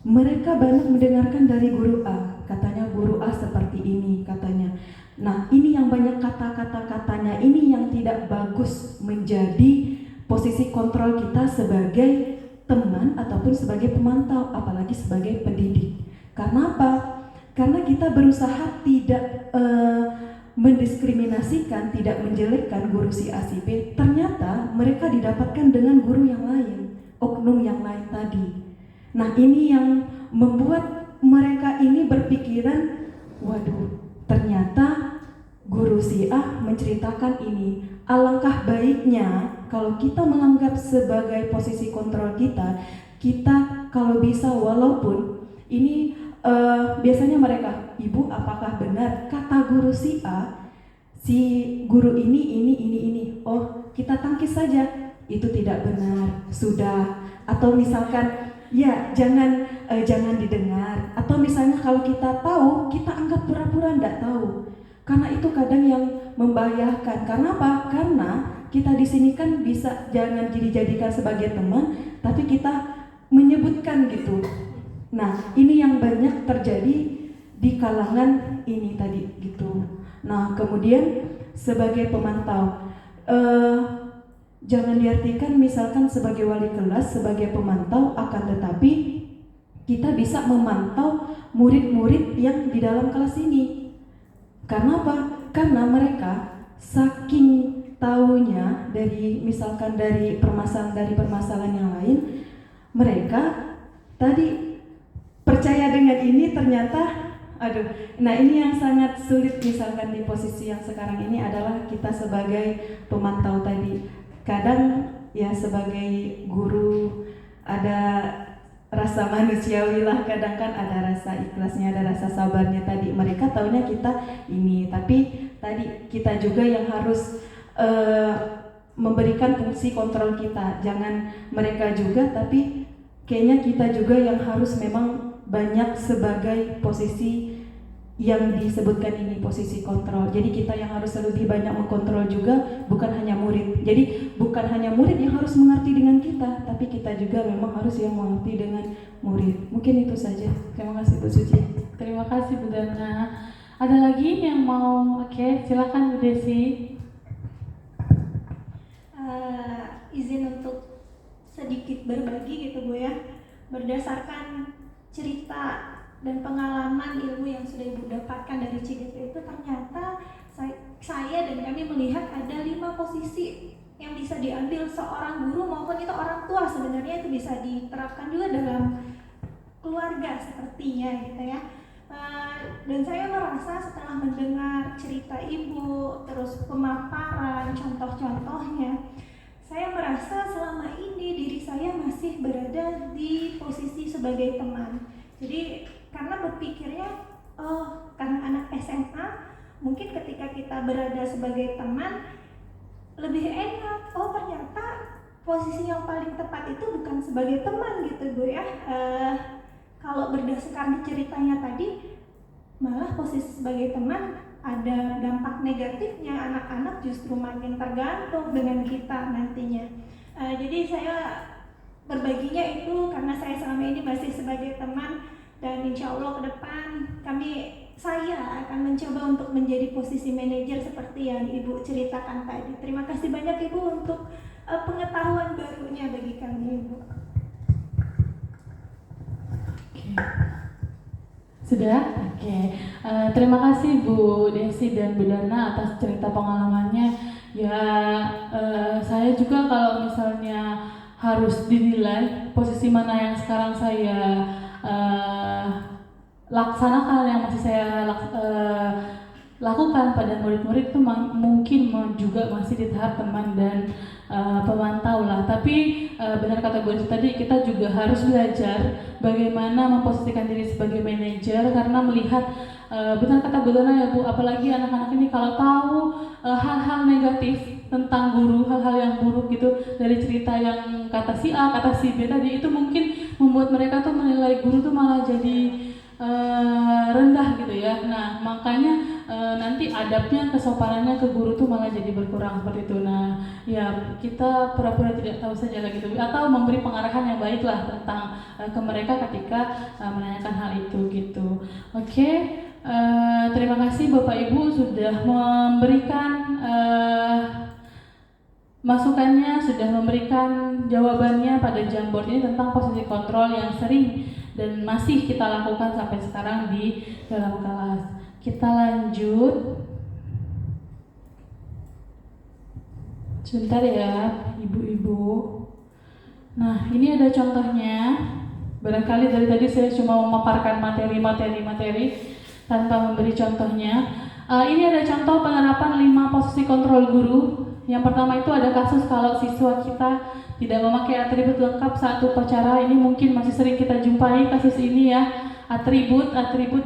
Mereka banyak mendengarkan dari guru A, katanya guru A seperti ini katanya. Nah, ini yang banyak kata-katanya, ini yang tidak bagus menjadi posisi kontrol kita sebagai teman ataupun sebagai pemantau, apalagi sebagai pendidik. Karena apa? Karena kita berusaha tidak mendiskriminasikan, tidak menjelekkan guru si A si B. Ternyata mereka didapatkan dengan guru yang lain, oknum yang lain tadi. Nah, ini yang membuat mereka ini berpikiran, waduh, ternyata guru si A menceritakan ini. Alangkah baiknya kalau kita menganggap sebagai posisi kontrol kita kalau bisa, walaupun ini biasanya mereka, ibu apakah benar kata guru si A, si guru ini, oh kita tangkis saja, itu tidak benar, sudah. Atau misalkan ya jangan didengar. Atau misalnya kalau kita tahu, kita anggap pura-pura enggak tahu. Karena itu kadang yang membahayakan. Karena apa? Karena kita di sini kan bisa jangan dijadikan sebagai teman, tapi kita menyebutkan gitu. Nah, ini yang banyak terjadi di kalangan ini tadi gitu. Nah, kemudian sebagai pemantau, jangan diartikan misalkan sebagai wali kelas, sebagai pemantau, akan tetapi kita bisa memantau murid-murid yang di dalam kelas ini. Karena apa? Karena mereka saking taunya dari misalkan dari permasalahan yang lain, mereka tadi percaya dengan ini ternyata nah ini yang sangat sulit misalkan di posisi yang sekarang ini adalah kita sebagai pemantau tadi. Kadang ya sebagai guru ada rasa manusiawi lah, kadang kan ada rasa ikhlasnya, ada rasa sabarnya tadi. Mereka taunya kita ini, tapi tadi kita juga yang harus memberikan fungsi kontrol kita. Jangan mereka juga, tapi kayaknya kita juga yang harus memang banyak sebagai posisi yang disebutkan ini, posisi kontrol. Jadi kita yang harus lebih banyak mengkontrol juga, bukan hanya murid. Jadi bukan hanya murid yang harus mengerti dengan kita, tapi kita juga memang harus yang mengerti dengan murid. Mungkin itu saja. Terima kasih Bu Suci. Terima kasih Bu Dana. Ada lagi yang mau? Oke, silakan Bu Desi. Izin untuk sedikit berbagi gitu Bu ya. Berdasarkan cerita dan pengalaman ilmu yang sudah Ibu dapatkan dari CGP itu, ternyata saya dan kami melihat ada 5 posisi yang bisa diambil seorang guru maupun itu orang tua. Sebenarnya itu bisa diterapkan juga dalam keluarga sepertinya gitu ya. Dan saya merasa setelah mendengar cerita Ibu, terus pemaparan, contoh-contohnya, saya merasa selama ini diri saya masih berada di posisi sebagai teman. Jadi karena berpikirnya, karena anak SMA, mungkin ketika kita berada sebagai teman lebih enak. Oh ternyata posisi yang paling tepat itu bukan sebagai teman gitu Bu ya. Kalau berdasarkan ceritanya tadi, malah posisi sebagai teman ada dampak negatifnya. Anak-anak justru makin tergantung dengan kita nantinya. Jadi saya berbaginya itu karena saya selama ini masih sebagai teman, dan insya Allah ke depan saya akan mencoba untuk menjadi posisi manajer seperti yang Ibu ceritakan tadi. Terima kasih banyak Ibu untuk pengetahuan barunya bagi kami Ibu. Oke. Sudah? Oke. Terima kasih Bu Desi dan Bu Dana atas cerita pengalamannya. Ya, saya juga kalau misalnya harus dinilai posisi mana yang sekarang saya laksanakan, yang masih saya lakukan pada murid-murid itu mungkin juga masih di tahap teman dan pemantau lah. Tapi benar kata Bu Desi tadi, kita juga harus belajar bagaimana memposisikan diri sebagai manajer, karena melihat benar kata Bu Dana ya Bu, apalagi anak-anak ini kalau tahu hal-hal negatif tentang guru, hal-hal yang buruk gitu dari cerita yang kata si A, kata si B tadi, itu mungkin membuat mereka tuh menilai guru tuh malah jadi rendah gitu ya. Nah makanya nanti adabnya, kesopanannya ke guru tuh malah jadi berkurang seperti itu. Nah ya kita pura-pura tidak tahu saja lah gitu, atau memberi pengarahan yang baik lah tentang ke mereka ketika menanyakan hal itu gitu. Oke. Terima kasih Bapak Ibu sudah memberikan masukannya, sudah memberikan jawabannya pada Jamboard ini tentang posisi kontrol yang sering dan masih kita lakukan sampai sekarang di dalam kelas. Kita lanjut. Sebentar ya Ibu-ibu. Nah ini ada contohnya. Barangkali dari tadi saya cuma memaparkan materi tanpa memberi contohnya. Ini ada contoh penerapan 5 posisi kontrol guru. Yang pertama itu ada kasus kalau siswa kita tidak memakai atribut lengkap saat upacara. Ini mungkin masih sering kita jumpai kasus ini ya, atribut,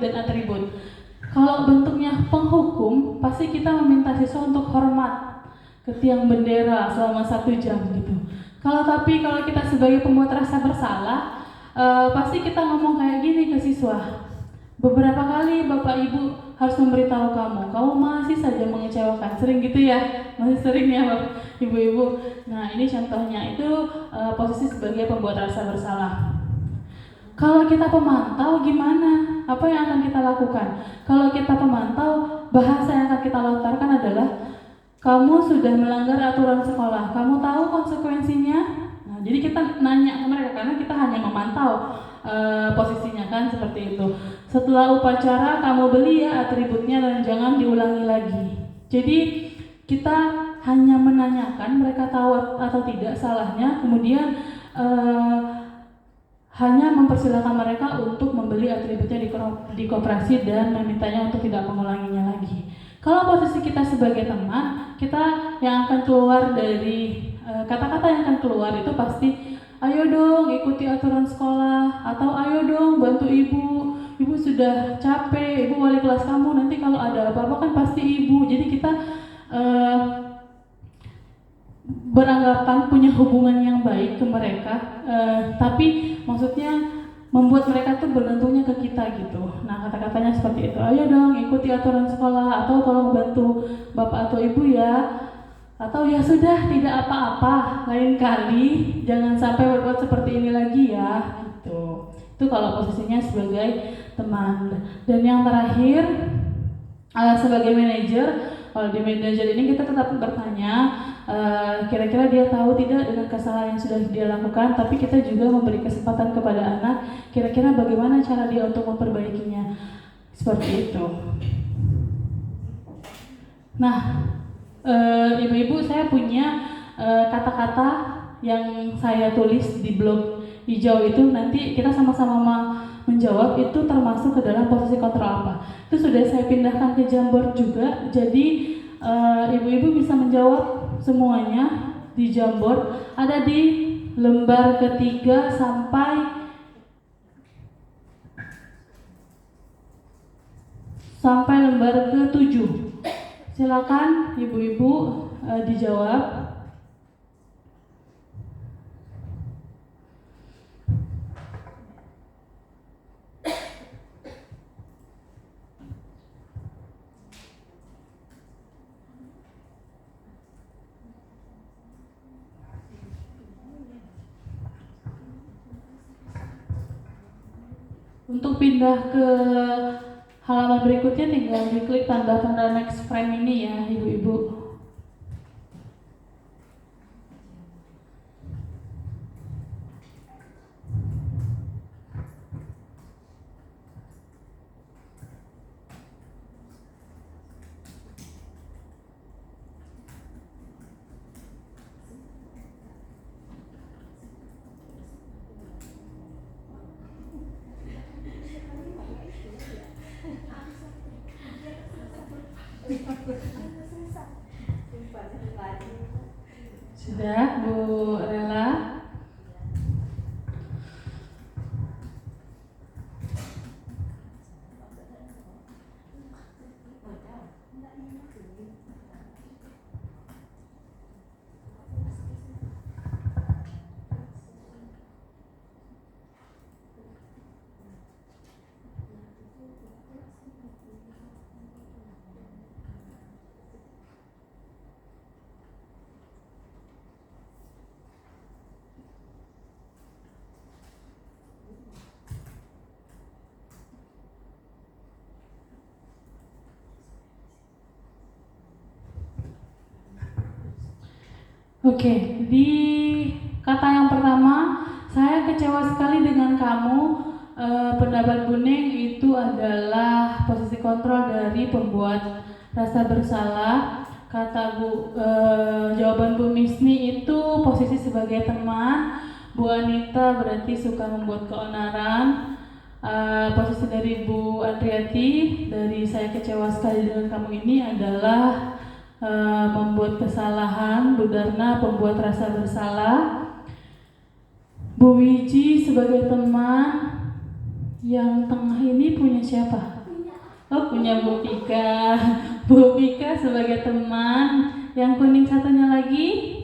dan atribut. Kalau bentuknya penghukum, pasti kita meminta siswa untuk hormat ke tiang bendera selama 1 jam gitu. Kalau kita sebagai pembuat rasa bersalah, pasti kita ngomong kayak gini ke siswa. Beberapa kali Bapak Ibu harus memberitahu kamu masih saja mengecewakan. Sering gitu ya, masih sering ya Bapak Ibu-ibu. Nah ini contohnya, itu posisi sebagai pembuat rasa bersalah. Kalau kita pemantau gimana? Apa yang akan kita lakukan? Kalau kita pemantau, bahasa yang akan kita lontarkan adalah kamu sudah melanggar aturan sekolah. Kamu tahu konsekuensinya? Nah, jadi kita nanya ke mereka karena kita hanya memantau posisinya kan seperti itu. Setelah upacara kamu beli ya atributnya dan jangan diulangi lagi. Jadi kita hanya menanyakan mereka tahu atau tidak salahnya, kemudian hanya mempersilahkan mereka untuk membeli atributnya di koperasi dan memintanya untuk tidak mengulanginya lagi. Kalau posisi kita sebagai teman, kita yang akan keluar dari kata-kata yang akan keluar itu pasti, ayo dong ikuti aturan sekolah, atau ayo dong bantu ibu sudah capek, ibu wali kelas kamu, nanti kalau ada apa-apa kan pasti ibu. Jadi kita beranggapan punya hubungan yang baik ke mereka, tapi maksudnya membuat mereka tuh bergantungnya ke kita gitu. Nah kata-katanya seperti itu, ayo dong ikuti aturan sekolah, atau tolong bantu bapak atau ibu ya, atau ya sudah tidak apa-apa, lain kali jangan sampai berbuat seperti ini lagi ya gitu. Itu kalau posisinya sebagai teman. Dan yang terakhir sebagai manajer, kalau di manajer ini kita tetap bertanya kira-kira dia tahu tidak dengan kesalahan yang sudah dia lakukan, tapi kita juga memberi kesempatan kepada anak kira-kira bagaimana cara dia untuk memperbaikinya, seperti itu. Nah ibu-ibu, saya punya kata-kata yang saya tulis di blog hijau itu, nanti kita sama-sama menjawab itu termasuk ke dalam posisi kontrol apa. Itu sudah saya pindahkan ke Jamboard juga, jadi ibu-ibu bisa menjawab semuanya di Jamboard. Ada di lembar ketiga sampai lembar ke-7. Silakan ibu-ibu dijawab. Untuk pindah ke halaman berikutnya tinggal diklik tanda-tanda next frame ini ya ibu-ibu. Sudah, Bu Rela? Oke, di kata yang pertama, saya kecewa sekali dengan kamu. Pendapat kuning itu adalah posisi kontrol dari pembuat rasa bersalah. Kata jawaban Bu Misni itu posisi sebagai teman. Bu Anita berarti suka membuat keonaran. Posisi dari Bu Andriati dari saya kecewa sekali dengan kamu ini adalah membuat kesalahan. Bu Darna pembuat rasa bersalah. Bu Wiji sebagai teman. Yang tengah ini punya siapa? Oh, punya Bu Pika. Bu Pika sebagai teman. Yang kuning satunya lagi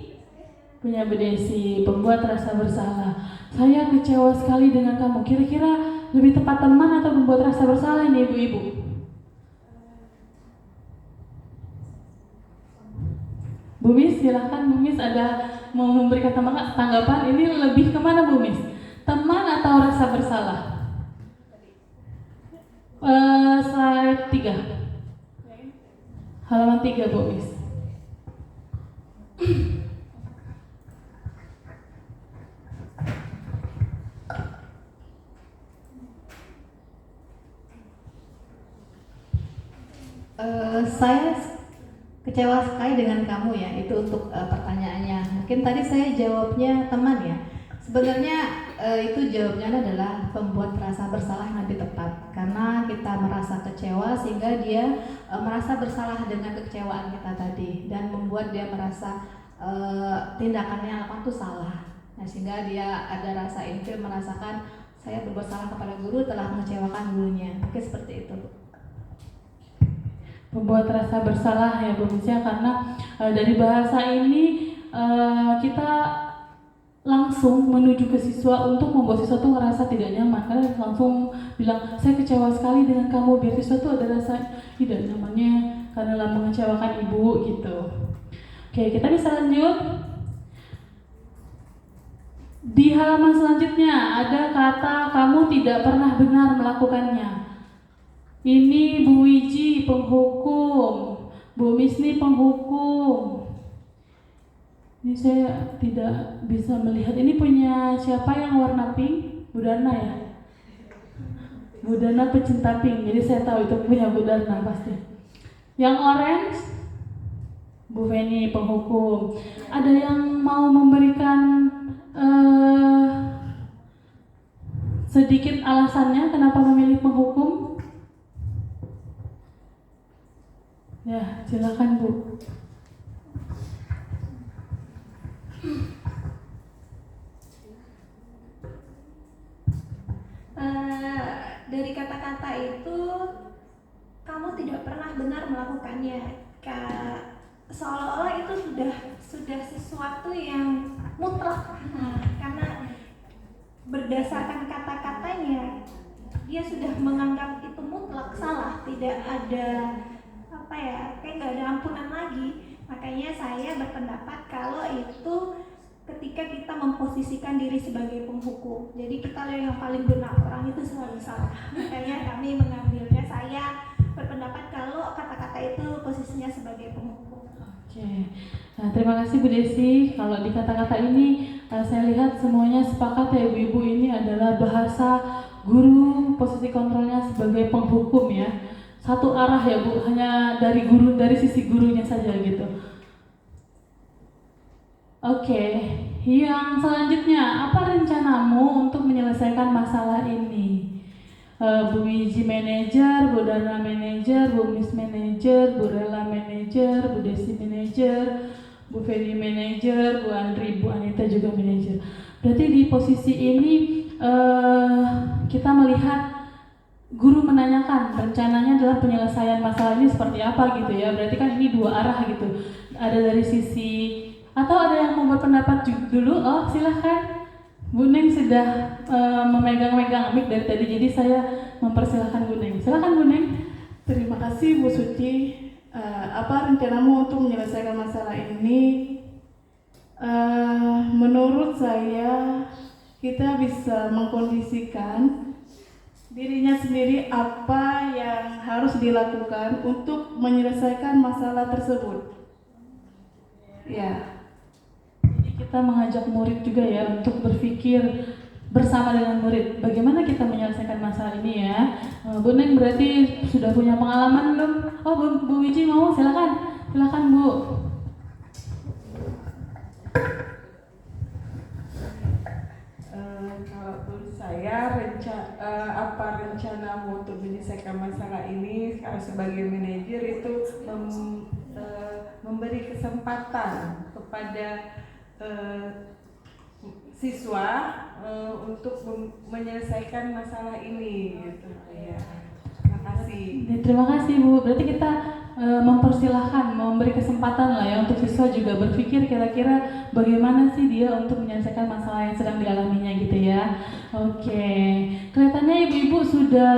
punya Bu Desi, pembuat rasa bersalah. Saya kecewa sekali dengan kamu. Kira-kira lebih tepat teman atau pembuat rasa bersalah ini ibu-ibu? Bu Mis, silahkan Bu Mis, ada mau memberikan tanggapan. Ini lebih kemana Bu Mis? Teman atau rasa bersalah? Slide 3, halaman 3 Bu Mis. Saya kecewa sekali dengan kamu ya, itu untuk pertanyaannya. Mungkin tadi saya jawabnya teman ya. Sebenarnya itu jawabannya adalah pembuat rasa bersalah yang lebih tepat, karena kita merasa kecewa sehingga dia merasa bersalah dengan kekecewaan kita tadi dan membuat dia merasa tindakannya yang lakukan itu salah. Nah, sehingga dia ada rasa infil, merasakan saya berbuat salah kepada guru, telah mengecewakan gurunya. Mungkin seperti itu. Membuat rasa bersalah ya Bu Mis ya, karena dari bahasa ini kita langsung menuju ke siswa untuk membuat siswa tuh ngerasa tidak nyaman, karena langsung bilang saya kecewa sekali dengan kamu, biar siswa tuh ada rasa tidak nyamannya karena lah mengecewakan ibu gitu. Oke, kita bisa lanjut. Di halaman selanjutnya ada kata kamu tidak pernah benar melakukannya. Ini Bu Wiji penghukum, Bu Misni penghukum. Ini saya tidak bisa melihat. Ini punya siapa yang warna pink? Bu Dana ya? Bu Dana pecinta pink, jadi saya tahu itu punya Bu Dana pasti. Yang orange? Bu Feni penghukum. Ada yang mau memberikan sedikit alasannya kenapa memilih penghukum? Ya, silakan Bu. Dari kata-kata itu kamu tidak pernah benar melakukannya. Seolah-olah itu sudah sesuatu yang mutlak. Karena berdasarkan kata-katanya dia sudah menganggap itu mutlak salah, tidak ada kayak nggak ada ampunan lagi. Makanya saya berpendapat kalau itu ketika kita memposisikan diri sebagai penghukum, jadi kita lihat yang paling benar, orang itu selalu salah. Makanya kami mengambilnya, saya berpendapat kalau kata-kata itu posisinya sebagai penghukum. Oke, nah, terima kasih Bu Desi. Kalau di kata-kata ini saya lihat semuanya sepakat ya ibu-ibu, ini adalah bahasa guru, posisi kontrolnya sebagai penghukum ya. Satu arah ya Bu, hanya dari guru, dari sisi gurunya saja gitu. Oke, yang selanjutnya, apa rencanamu untuk menyelesaikan masalah ini? Bu Wiji manajer, Bu Dana manajer, Bu Mis manajer, Bu Rela manajer, Bu Desi manajer, Bu Feni manajer, Bu Andri, Bu Anita juga manajer. Berarti di posisi ini kita melihat guru menanyakan rencananya adalah penyelesaian masalah ini seperti apa gitu ya. Berarti kan ini dua arah gitu. Ada dari sisi, atau ada yang mau berpendapat dulu? Oh silahkan. Bu Neng sudah memegang-megang mic dari tadi, jadi saya mempersilahkan Bu Neng. Silahkan Bu Neng. Terima kasih Bu Suci. Apa rencanamu untuk menyelesaikan masalah ini? Menurut saya kita bisa mengkondisikan dirinya sendiri apa yang harus dilakukan untuk menyelesaikan masalah tersebut. Ya. Jadi kita mengajak murid juga ya untuk berpikir bersama dengan murid bagaimana kita menyelesaikan masalah ini ya. Bu Neng berarti sudah punya pengalaman belum? Oh Bu Wiji mau, silakan Bu. Kalau menurut saya apa rencanamu untuk menyelesaikan masalah ini sebagai manajer itu memberi kesempatan kepada siswa untuk menyelesaikan masalah ini gitu ya. Terima kasih. Terima kasih Bu. Berarti kita mempersilahkan, memberi kesempatan lah ya untuk siswa juga berpikir kira-kira bagaimana sih dia untuk menyelesaikan masalah yang sedang dialaminya gitu ya. Oke, kelihatannya ibu-ibu sudah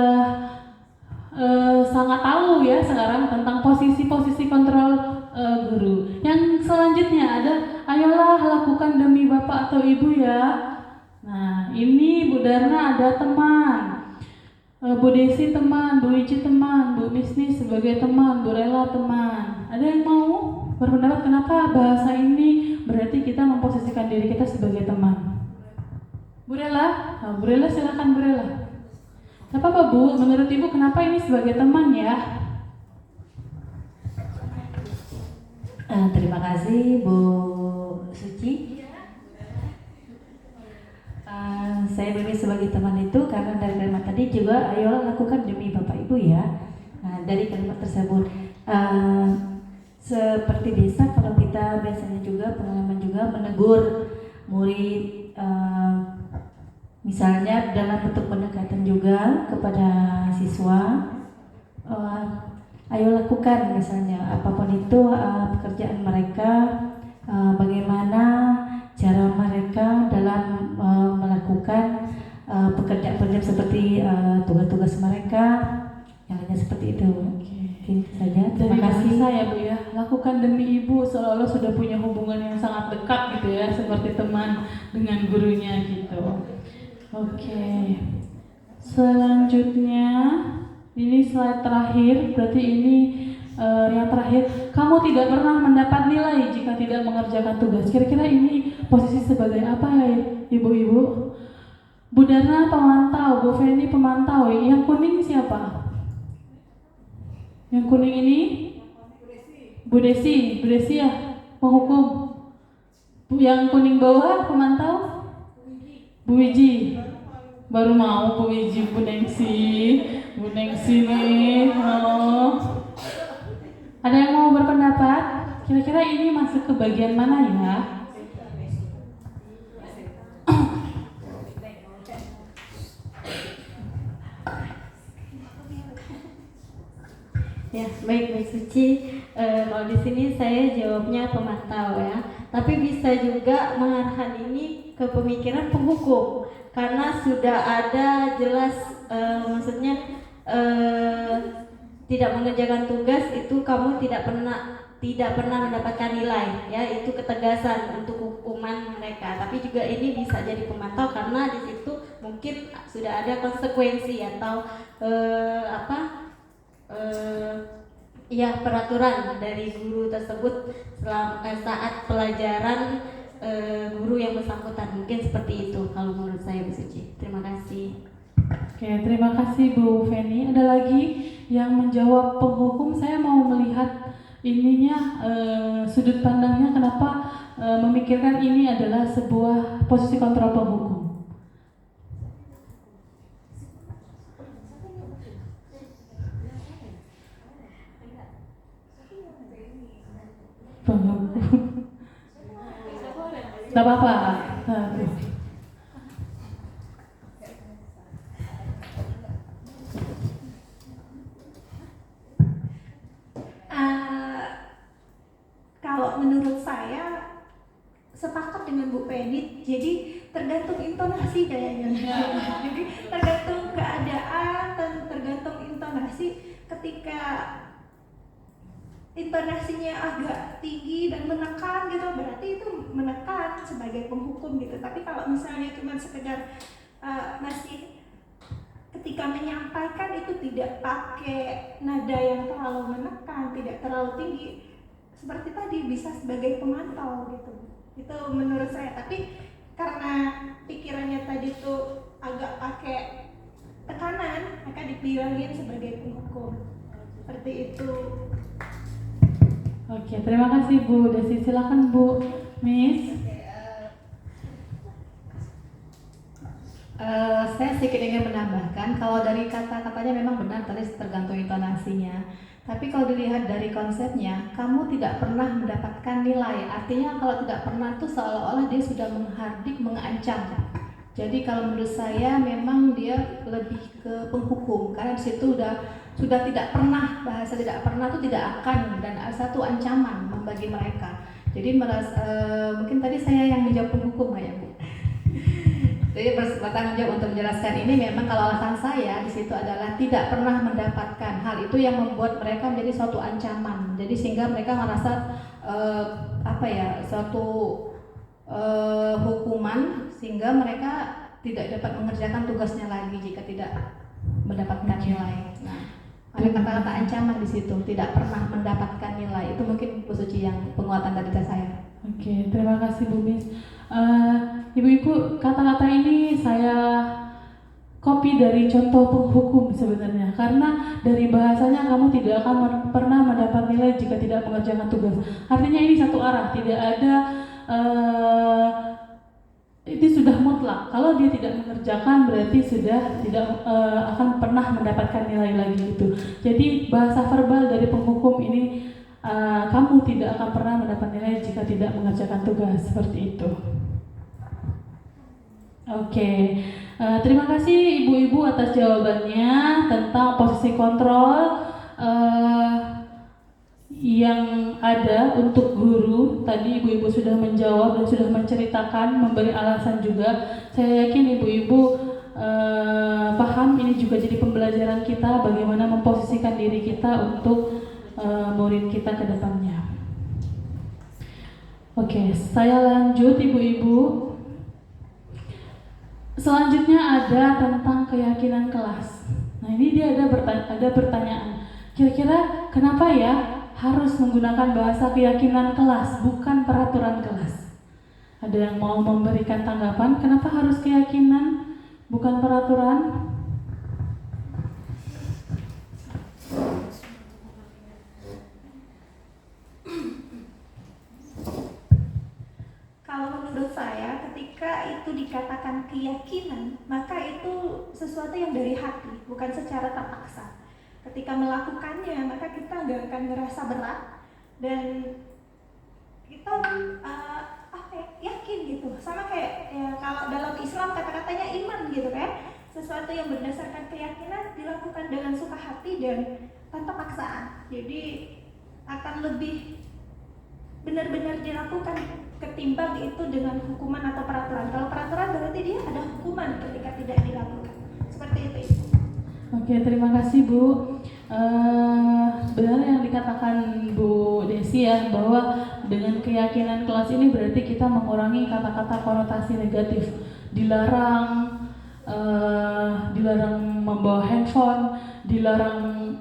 sangat tahu ya sekarang tentang posisi-posisi kontrol guru. Yang selanjutnya ada, ayolah lakukan demi bapak atau ibu ya. Nah, ini Bu Darna ada teman, Bu Desi teman, Bu Ici teman, Bu Misni sebagai teman, Bu Rela teman. Ada yang mau berpendapat kenapa bahasa ini berarti kita memposisikan diri kita sebagai teman? Bu Rela, Bu Rela silakan Bu Rela. Gak apa-apa Bu, menurut Ibu kenapa ini sebagai teman ya? Terima kasih Bu Suci. Saya memilih sebagai teman itu karena dari kalimat tadi juga ayolah lakukan demi Bapak Ibu ya. Nah, dari kalimat tersebut seperti biasa kalau kita biasanya juga pengalaman juga menegur murid, misalnya dalam bentuk pendekatan juga kepada siswa, ayo lakukan misalnya apapun itu pekerjaan mereka, bagaimana cara mereka dalam melakukan pekerjaan seperti tugas-tugas mereka, yang lainnya seperti itu. Mungkin itu saja. Terima kasih. Saya Bu ya, lakukan demi Ibu seolah-olah sudah punya hubungan yang sangat dekat gitu ya, seperti teman dengan gurunya gitu. Oke, selanjutnya ini slide terakhir, berarti ini yang terakhir, kamu tidak pernah mendapat nilai jika tidak mengerjakan tugas. Kira-kira ini posisi sebagai apa ya ibu-ibu? Bu Darna pemantau, Bu Feni pemantau, yang kuning siapa? Yang kuning ini? Bu Desi ya, penghukum. Yang kuning bawah pemantau? Bu Wiji, baru mau Bu Wiji, Bu Nengsi nih. Oh. Ada yang mau berpendapat? Kira-kira ini masuk ke bagian mana ya? Ya, baik Bu Suci. Kalau di sini saya jawabnya pemantau ya. Tapi bisa juga mengarahkan ini ke pemikiran penghukum karena sudah ada jelas maksudnya tidak mengerjakan tugas itu kamu tidak pernah mendapatkan nilai ya, itu ketegasan untuk hukuman mereka. Tapi juga ini bisa jadi pemantau karena di situ mungkin sudah ada konsekuensi atau ya peraturan dari guru tersebut saat pelajaran guru yang bersangkutan, mungkin seperti itu kalau menurut saya Bu Suci. Terima kasih. Oke, terima kasih Bu Feni. Ada lagi yang menjawab penghukum? Saya mau melihat ininya sudut pandangnya kenapa memikirkan ini adalah sebuah posisi kontrol penghukum. Tidak apa-apa. Kalau menurut saya sepakat dengan Bu Penny, jadi tergantung intonasi kayaknya. Jadi tergantung keadaan dan tergantung intonasi. Ketika intonasinya agak tinggi dan menekan gitu, berarti itu menekan sebagai penghukum gitu. Tapi kalau misalnya cuma sekedar masih ketika menyampaikan itu tidak pakai nada yang terlalu menekan, tidak terlalu tinggi, seperti tadi bisa sebagai pemantau gitu. Itu menurut saya. Tapi karena pikirannya tadi tuh agak pakai tekanan, maka dibilangin sebagai penghukum. Seperti itu. Oke, terima kasih Bu Desi. Silakan Bu Miss. Saya sedikit ingin menambahkan, kalau dari kata-katanya memang benar tadi tergantung intonasinya. Tapi kalau dilihat dari konsepnya, kamu tidak pernah mendapatkan nilai. Artinya kalau tidak pernah itu seolah-olah dia sudah menghardik, mengancam. Jadi kalau menurut saya memang dia lebih ke penghukum, karena di situ sudah tidak pernah, bahasa tidak pernah itu tidak akan, dan satu ancaman bagi mereka. Jadi mungkin tadi saya yang menjawab penghukum ya Bu. Jadi bertanggung jawab untuk menjelaskan ini. Memang kalau alasan saya di situ adalah tidak pernah mendapatkan hal itu yang membuat mereka menjadi suatu ancaman. Jadi sehingga mereka merasa suatu hukuman, sehingga mereka tidak dapat mengerjakan tugasnya lagi jika tidak mendapatkan nilai. Nah, ada kata-kata ancaman di situ, tidak pernah mendapatkan nilai. Itu mungkin Bu Suci yang penguatan dari saya. Oke, terima kasih Bu Miss. Ibu-ibu, kata-kata ini saya copy dari contoh penghukum sebenarnya, karena dari bahasanya kamu tidak akan pernah mendapat nilai jika tidak mengerjakan tugas. Artinya ini satu arah, tidak ada itu sudah mutlak. Kalau dia tidak mengerjakan berarti sudah tidak akan pernah mendapatkan nilai lagi itu. Jadi bahasa verbal dari penghukum ini, kamu tidak akan pernah mendapat nilai jika tidak mengerjakan tugas, seperti itu. Oke, terima kasih ibu-ibu atas jawabannya tentang posisi kontrol yang ada untuk guru. Tadi ibu-ibu sudah menjawab dan sudah menceritakan, memberi alasan juga. Saya yakin ibu-ibu paham, ini juga jadi pembelajaran kita bagaimana memposisikan diri kita untuk murid kita ke depannya. Oke, saya lanjut ibu-ibu. Selanjutnya ada tentang keyakinan kelas. Nah, ini dia ada pertanyaan. Kira-kira kenapa ya harus menggunakan bahasa keyakinan kelas, bukan peraturan kelas? Ada yang mau memberikan tanggapan? Kenapa harus keyakinan, bukan peraturan? Kalau menurut saya, ketika itu dikatakan keyakinan, maka itu sesuatu yang dari hati, bukan secara terpaksa. Ketika melakukannya, maka kita nggak akan ngerasa berat dan kita yakin gitu. Sama kayak kalau dalam Islam kata-katanya iman gitu kan, sesuatu yang berdasarkan keyakinan dilakukan dengan suka hati dan tanpa paksaan. Jadi akan lebih benar-benar dilakukan ketimbang itu dengan hukuman atau peraturan. Kalau peraturan berarti dia ada hukuman ketika tidak dilakukan. Seperti itu. Oke, terima kasih Bu. Benar yang dikatakan Bu Desi ya, bahwa dengan keyakinan kelas ini berarti kita mengurangi kata-kata konotasi negatif. Dilarang membawa handphone, dilarang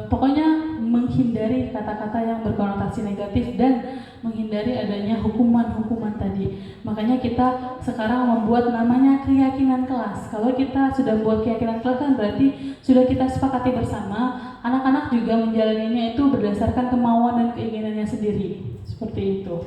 pokoknya menghindari kata-kata yang berkonotasi negatif dan menghindari adanya hukuman-hukuman tadi. Makanya kita sekarang membuat namanya keyakinan kelas. Kalau kita sudah buat keyakinan kelas kan berarti sudah kita sepakati bersama. Anak-anak juga menjalaninya itu berdasarkan kemauan dan keinginannya sendiri. Seperti itu.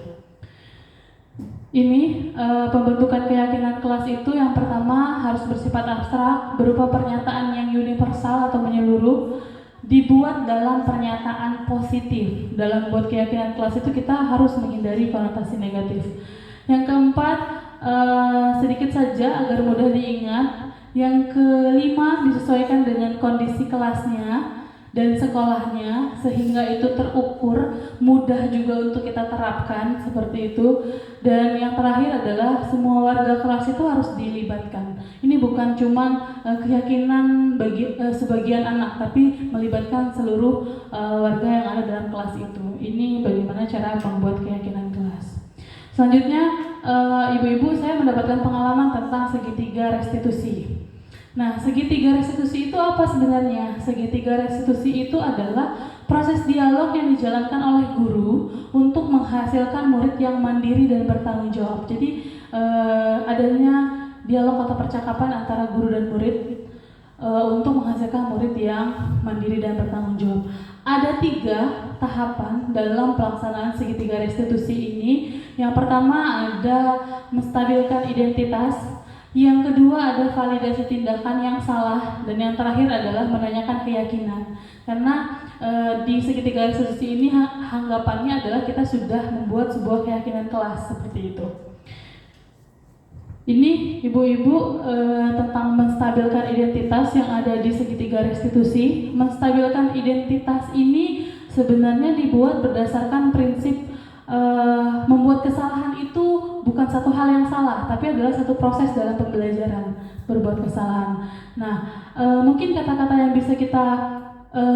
Ini pembentukan keyakinan kelas itu yang pertama harus bersifat abstrak, berupa pernyataan yang universal atau menyeluruh, dibuat dalam pernyataan positif. Dalam buat keyakinan kelas itu kita harus menghindari konotasi negatif. Yang keempat, sedikit saja agar mudah diingat. Yang kelima, disesuaikan dengan kondisi kelasnya dan sekolahnya sehingga itu terukur, mudah juga untuk kita terapkan, seperti itu. Dan yang terakhir adalah semua warga kelas itu harus dilibatkan. Ini bukan cuma keyakinan bagi sebagian anak, tapi melibatkan seluruh warga yang ada dalam kelas itu. Ini bagaimana cara membuat keyakinan kelas. Selanjutnya, ibu-ibu, saya mendapatkan pengalaman tentang segitiga restitusi. Nah, segitiga restitusi itu apa sebenarnya? Segitiga restitusi itu adalah proses dialog yang dijalankan oleh guru untuk menghasilkan murid yang mandiri dan bertanggung jawab. Jadi adanya dialog atau percakapan antara guru dan murid untuk menghasilkan murid yang mandiri dan bertanggung jawab. Ada 3 tahapan dalam pelaksanaan segitiga restitusi ini. Yang pertama ada menstabilkan identitas. Yang kedua ada validasi tindakan yang salah, dan yang terakhir adalah menanyakan keyakinan. Karena di segitiga restitusi ini anggapannya adalah kita sudah membuat sebuah keyakinan kelas, seperti itu. Ini ibu-ibu tentang menstabilkan identitas yang ada di segitiga restitusi. Menstabilkan identitas ini sebenarnya dibuat berdasarkan prinsip membuat kesalahan itu bukan satu hal yang salah, tapi adalah satu proses dalam pembelajaran berbuat kesalahan. Nah, mungkin kata-kata yang bisa kita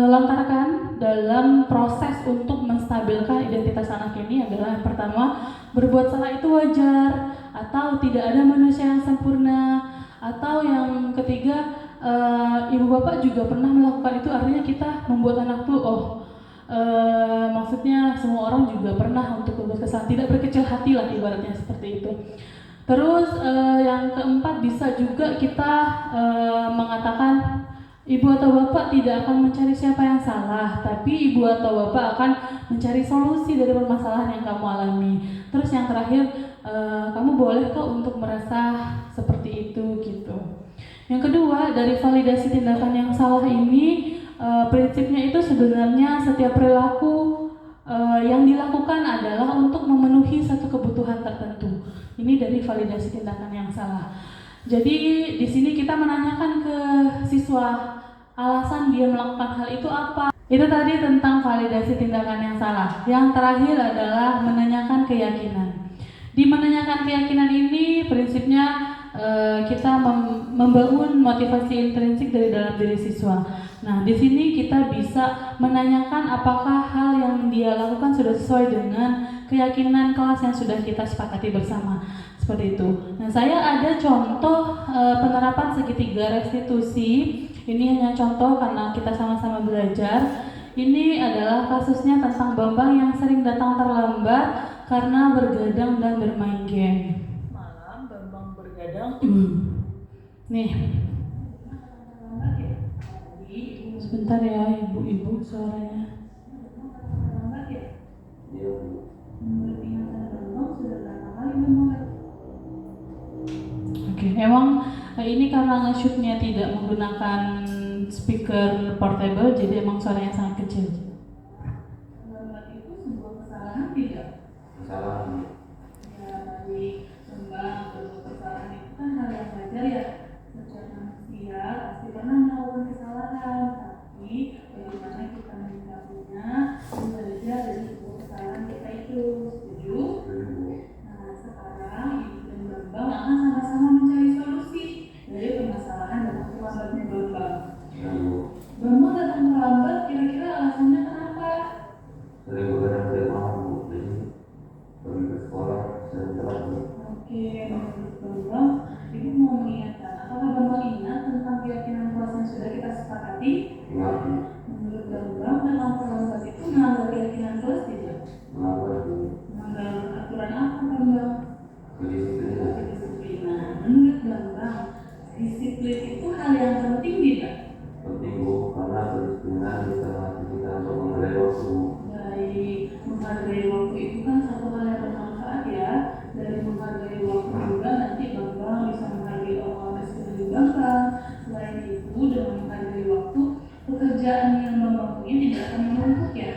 lontarkan dalam proses untuk menstabilkan identitas anak ini adalah yang pertama, berbuat salah itu wajar, atau tidak ada manusia yang sempurna, atau yang ketiga, ibu bapak juga pernah melakukan itu, artinya kita membuat anak tuh maksudnya semua orang juga pernah untuk berbuat kesalahan, tidak berkecil hati lah ibaratnya seperti itu. Terus yang keempat, bisa juga kita mengatakan ibu atau bapak tidak akan mencari siapa yang salah, tapi ibu atau bapak akan mencari solusi dari permasalahan yang kamu alami. Terus yang terakhir, kamu boleh kok untuk merasa seperti itu gitu. Yang kedua, dari validasi tindakan yang salah ini, prinsipnya itu sebenarnya setiap perilaku yang dilakukan adalah untuk memenuhi satu kebutuhan tertentu. Ini dari validasi tindakan yang salah. Jadi di sini kita menanyakan ke siswa alasan dia melakukan hal itu apa. Itu tadi tentang validasi tindakan yang salah. Yang terakhir adalah menanyakan keyakinan. Di menanyakan keyakinan ini prinsipnya kita membangun motivasi intrinsik dari dalam diri siswa. Nah, di sini kita bisa menanyakan apakah hal yang dia lakukan sudah sesuai dengan keyakinan kelas yang sudah kita sepakati bersama. Seperti itu. Nah, saya ada contoh penerapan segitiga restitusi. Ini hanya contoh karena kita sama-sama belajar. Ini adalah kasusnya tentang Bambang yang sering datang terlambat karena bergadang dan bermain game. Malam Bambang bergadang. Nih. Sebentar ya ibu-ibu suaranya. Oke, emang ini karena nge-shootnya tidak menggunakan speaker portable, jadi emang suaranya sangat kecil. Itu sebuah kesalahan tidak? Kesalahan. Ya, tadi Bambang berbuat kesalahan itu kan hal yang wajar ya. Setiap manusia pasti pernah melakukan kesalahan, tapi bagaimana kita menyikapinya berbeda dari sebuah kesalahan kita itu. Setuju? Nah, sekarang Ibu dan Bambang akan sama-sama mencari solusi dari permasalahan datang terlambatnya Bambang. Bambang datang terlambat, kira-kira alasannya kenapa? Sering begadang dari malam, jadi pergi ke sekolah sering telat. Oke, menurut Bambang, Ibu mau mengingatkan, apakah Bambang ingat tentang keyakinan kelas yang sudah kita sepakati? Ingat. Menurut Bambang, datang terlambat itu melanggar keyakinan kelas tidak? Melanggar aturan apa Bambang? Kedisiplinan. Menurut Bambang, disiplin itu hal yang penting tidak? Penting Bu, karena kedisiplinan bisa melatih kita untuk menghargai waktu. Baik, menghargai waktu itu kan satu hal yang bermanfaat ya. Dari menghargai waktu juga nanti Bambang bisa menghargai orang-orang di sekeliling Bambang. Selain itu, dengan menghargai waktu, pekerjaan yang Bambang punya tidak akan menumpuk ya.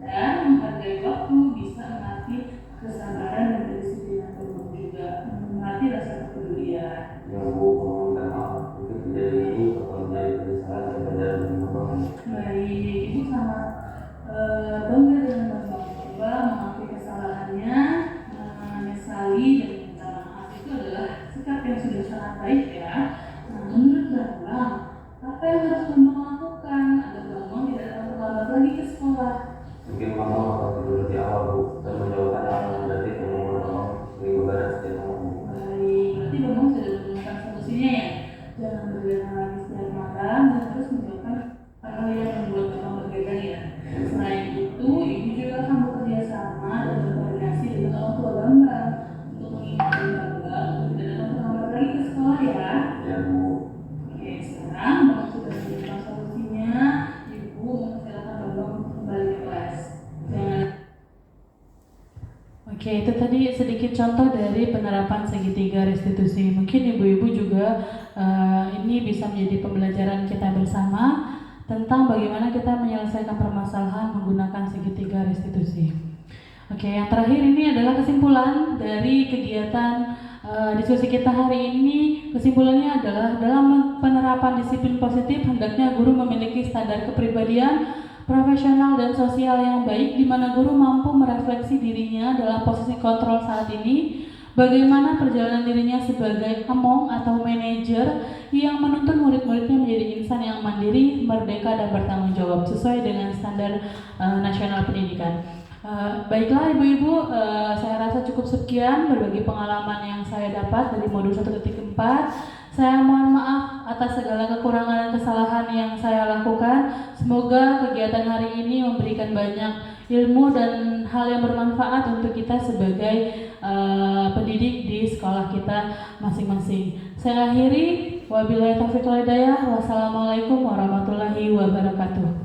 Dan menghargai waktu bisa melatih kesabaran dan kedisiplinan Bambang juga, melatih rasa kepedulian. Yang Bu, meminta maaf, mungkin kejadian ini bakal menjadi kesalahan yang terjadi dengan Bambang. Baik, Ibu sangat bangga dengan Bambang. Coba mengakui kesalahannya, menyesali dan minta maaf, itu adalah sikap yang sudah sangat baik ya. Nah, menurut Bambang, apa yang harus Bambang lakukan agar Bambang tidak akan terlambat lagi ke sekolah? Mungkin Bambang bakal tidur lebih awal Bu, dan menjauhkan hal-hal negatif yang membuat Bambang sering begadang setiap malam. Baik, berarti Bambang sudah menemukan solusinya ya. Jangan begadang lagi setiap malam dan terus menjauhkan hal-hal yang membuat Bambang begadang ya. Selain itu, Ibu juga akan bekerja sama dan berkoordinasi dengan orang tua Bambang untuk mengingatkan Bambang untuk tidak akan terlambat lagi ke sekolah ya. Ya Bu. Oke, sekarang Bambang sudah menemukan solusinya. Ibu mempersilakan Bambang untuk kembali ke kelas. Oke, itu tadi sedikit contoh dari penerapan segitiga restitusi. Mungkin ibu-ibu juga ini bisa menjadi pembelajaran kita bersama tentang bagaimana kita menyelesaikan permasalahan menggunakan segitiga restitusi. Oke, yang terakhir ini adalah kesimpulan dari kegiatan Diskusi kita hari ini kesimpulannya adalah dalam penerapan disiplin positif hendaknya guru memiliki standar kepribadian, profesional dan sosial yang baik di mana guru mampu merefleksi dirinya dalam posisi kontrol saat ini, bagaimana perjalanan dirinya sebagai among atau manajer yang menuntun murid-muridnya menjadi insan yang mandiri, merdeka dan bertanggung jawab sesuai dengan standar nasional pendidikan. Baiklah ibu-ibu, saya rasa cukup sekian berbagi pengalaman yang saya dapat dari modul 1.4. Saya mohon maaf atas segala kekurangan dan kesalahan yang saya lakukan. Semoga kegiatan hari ini memberikan banyak ilmu dan hal yang bermanfaat untuk kita sebagai pendidik di sekolah kita masing-masing. Saya akhiri, wabillahi taufiq wal hidayah. Wassalamualaikum warahmatullahi wabarakatuh.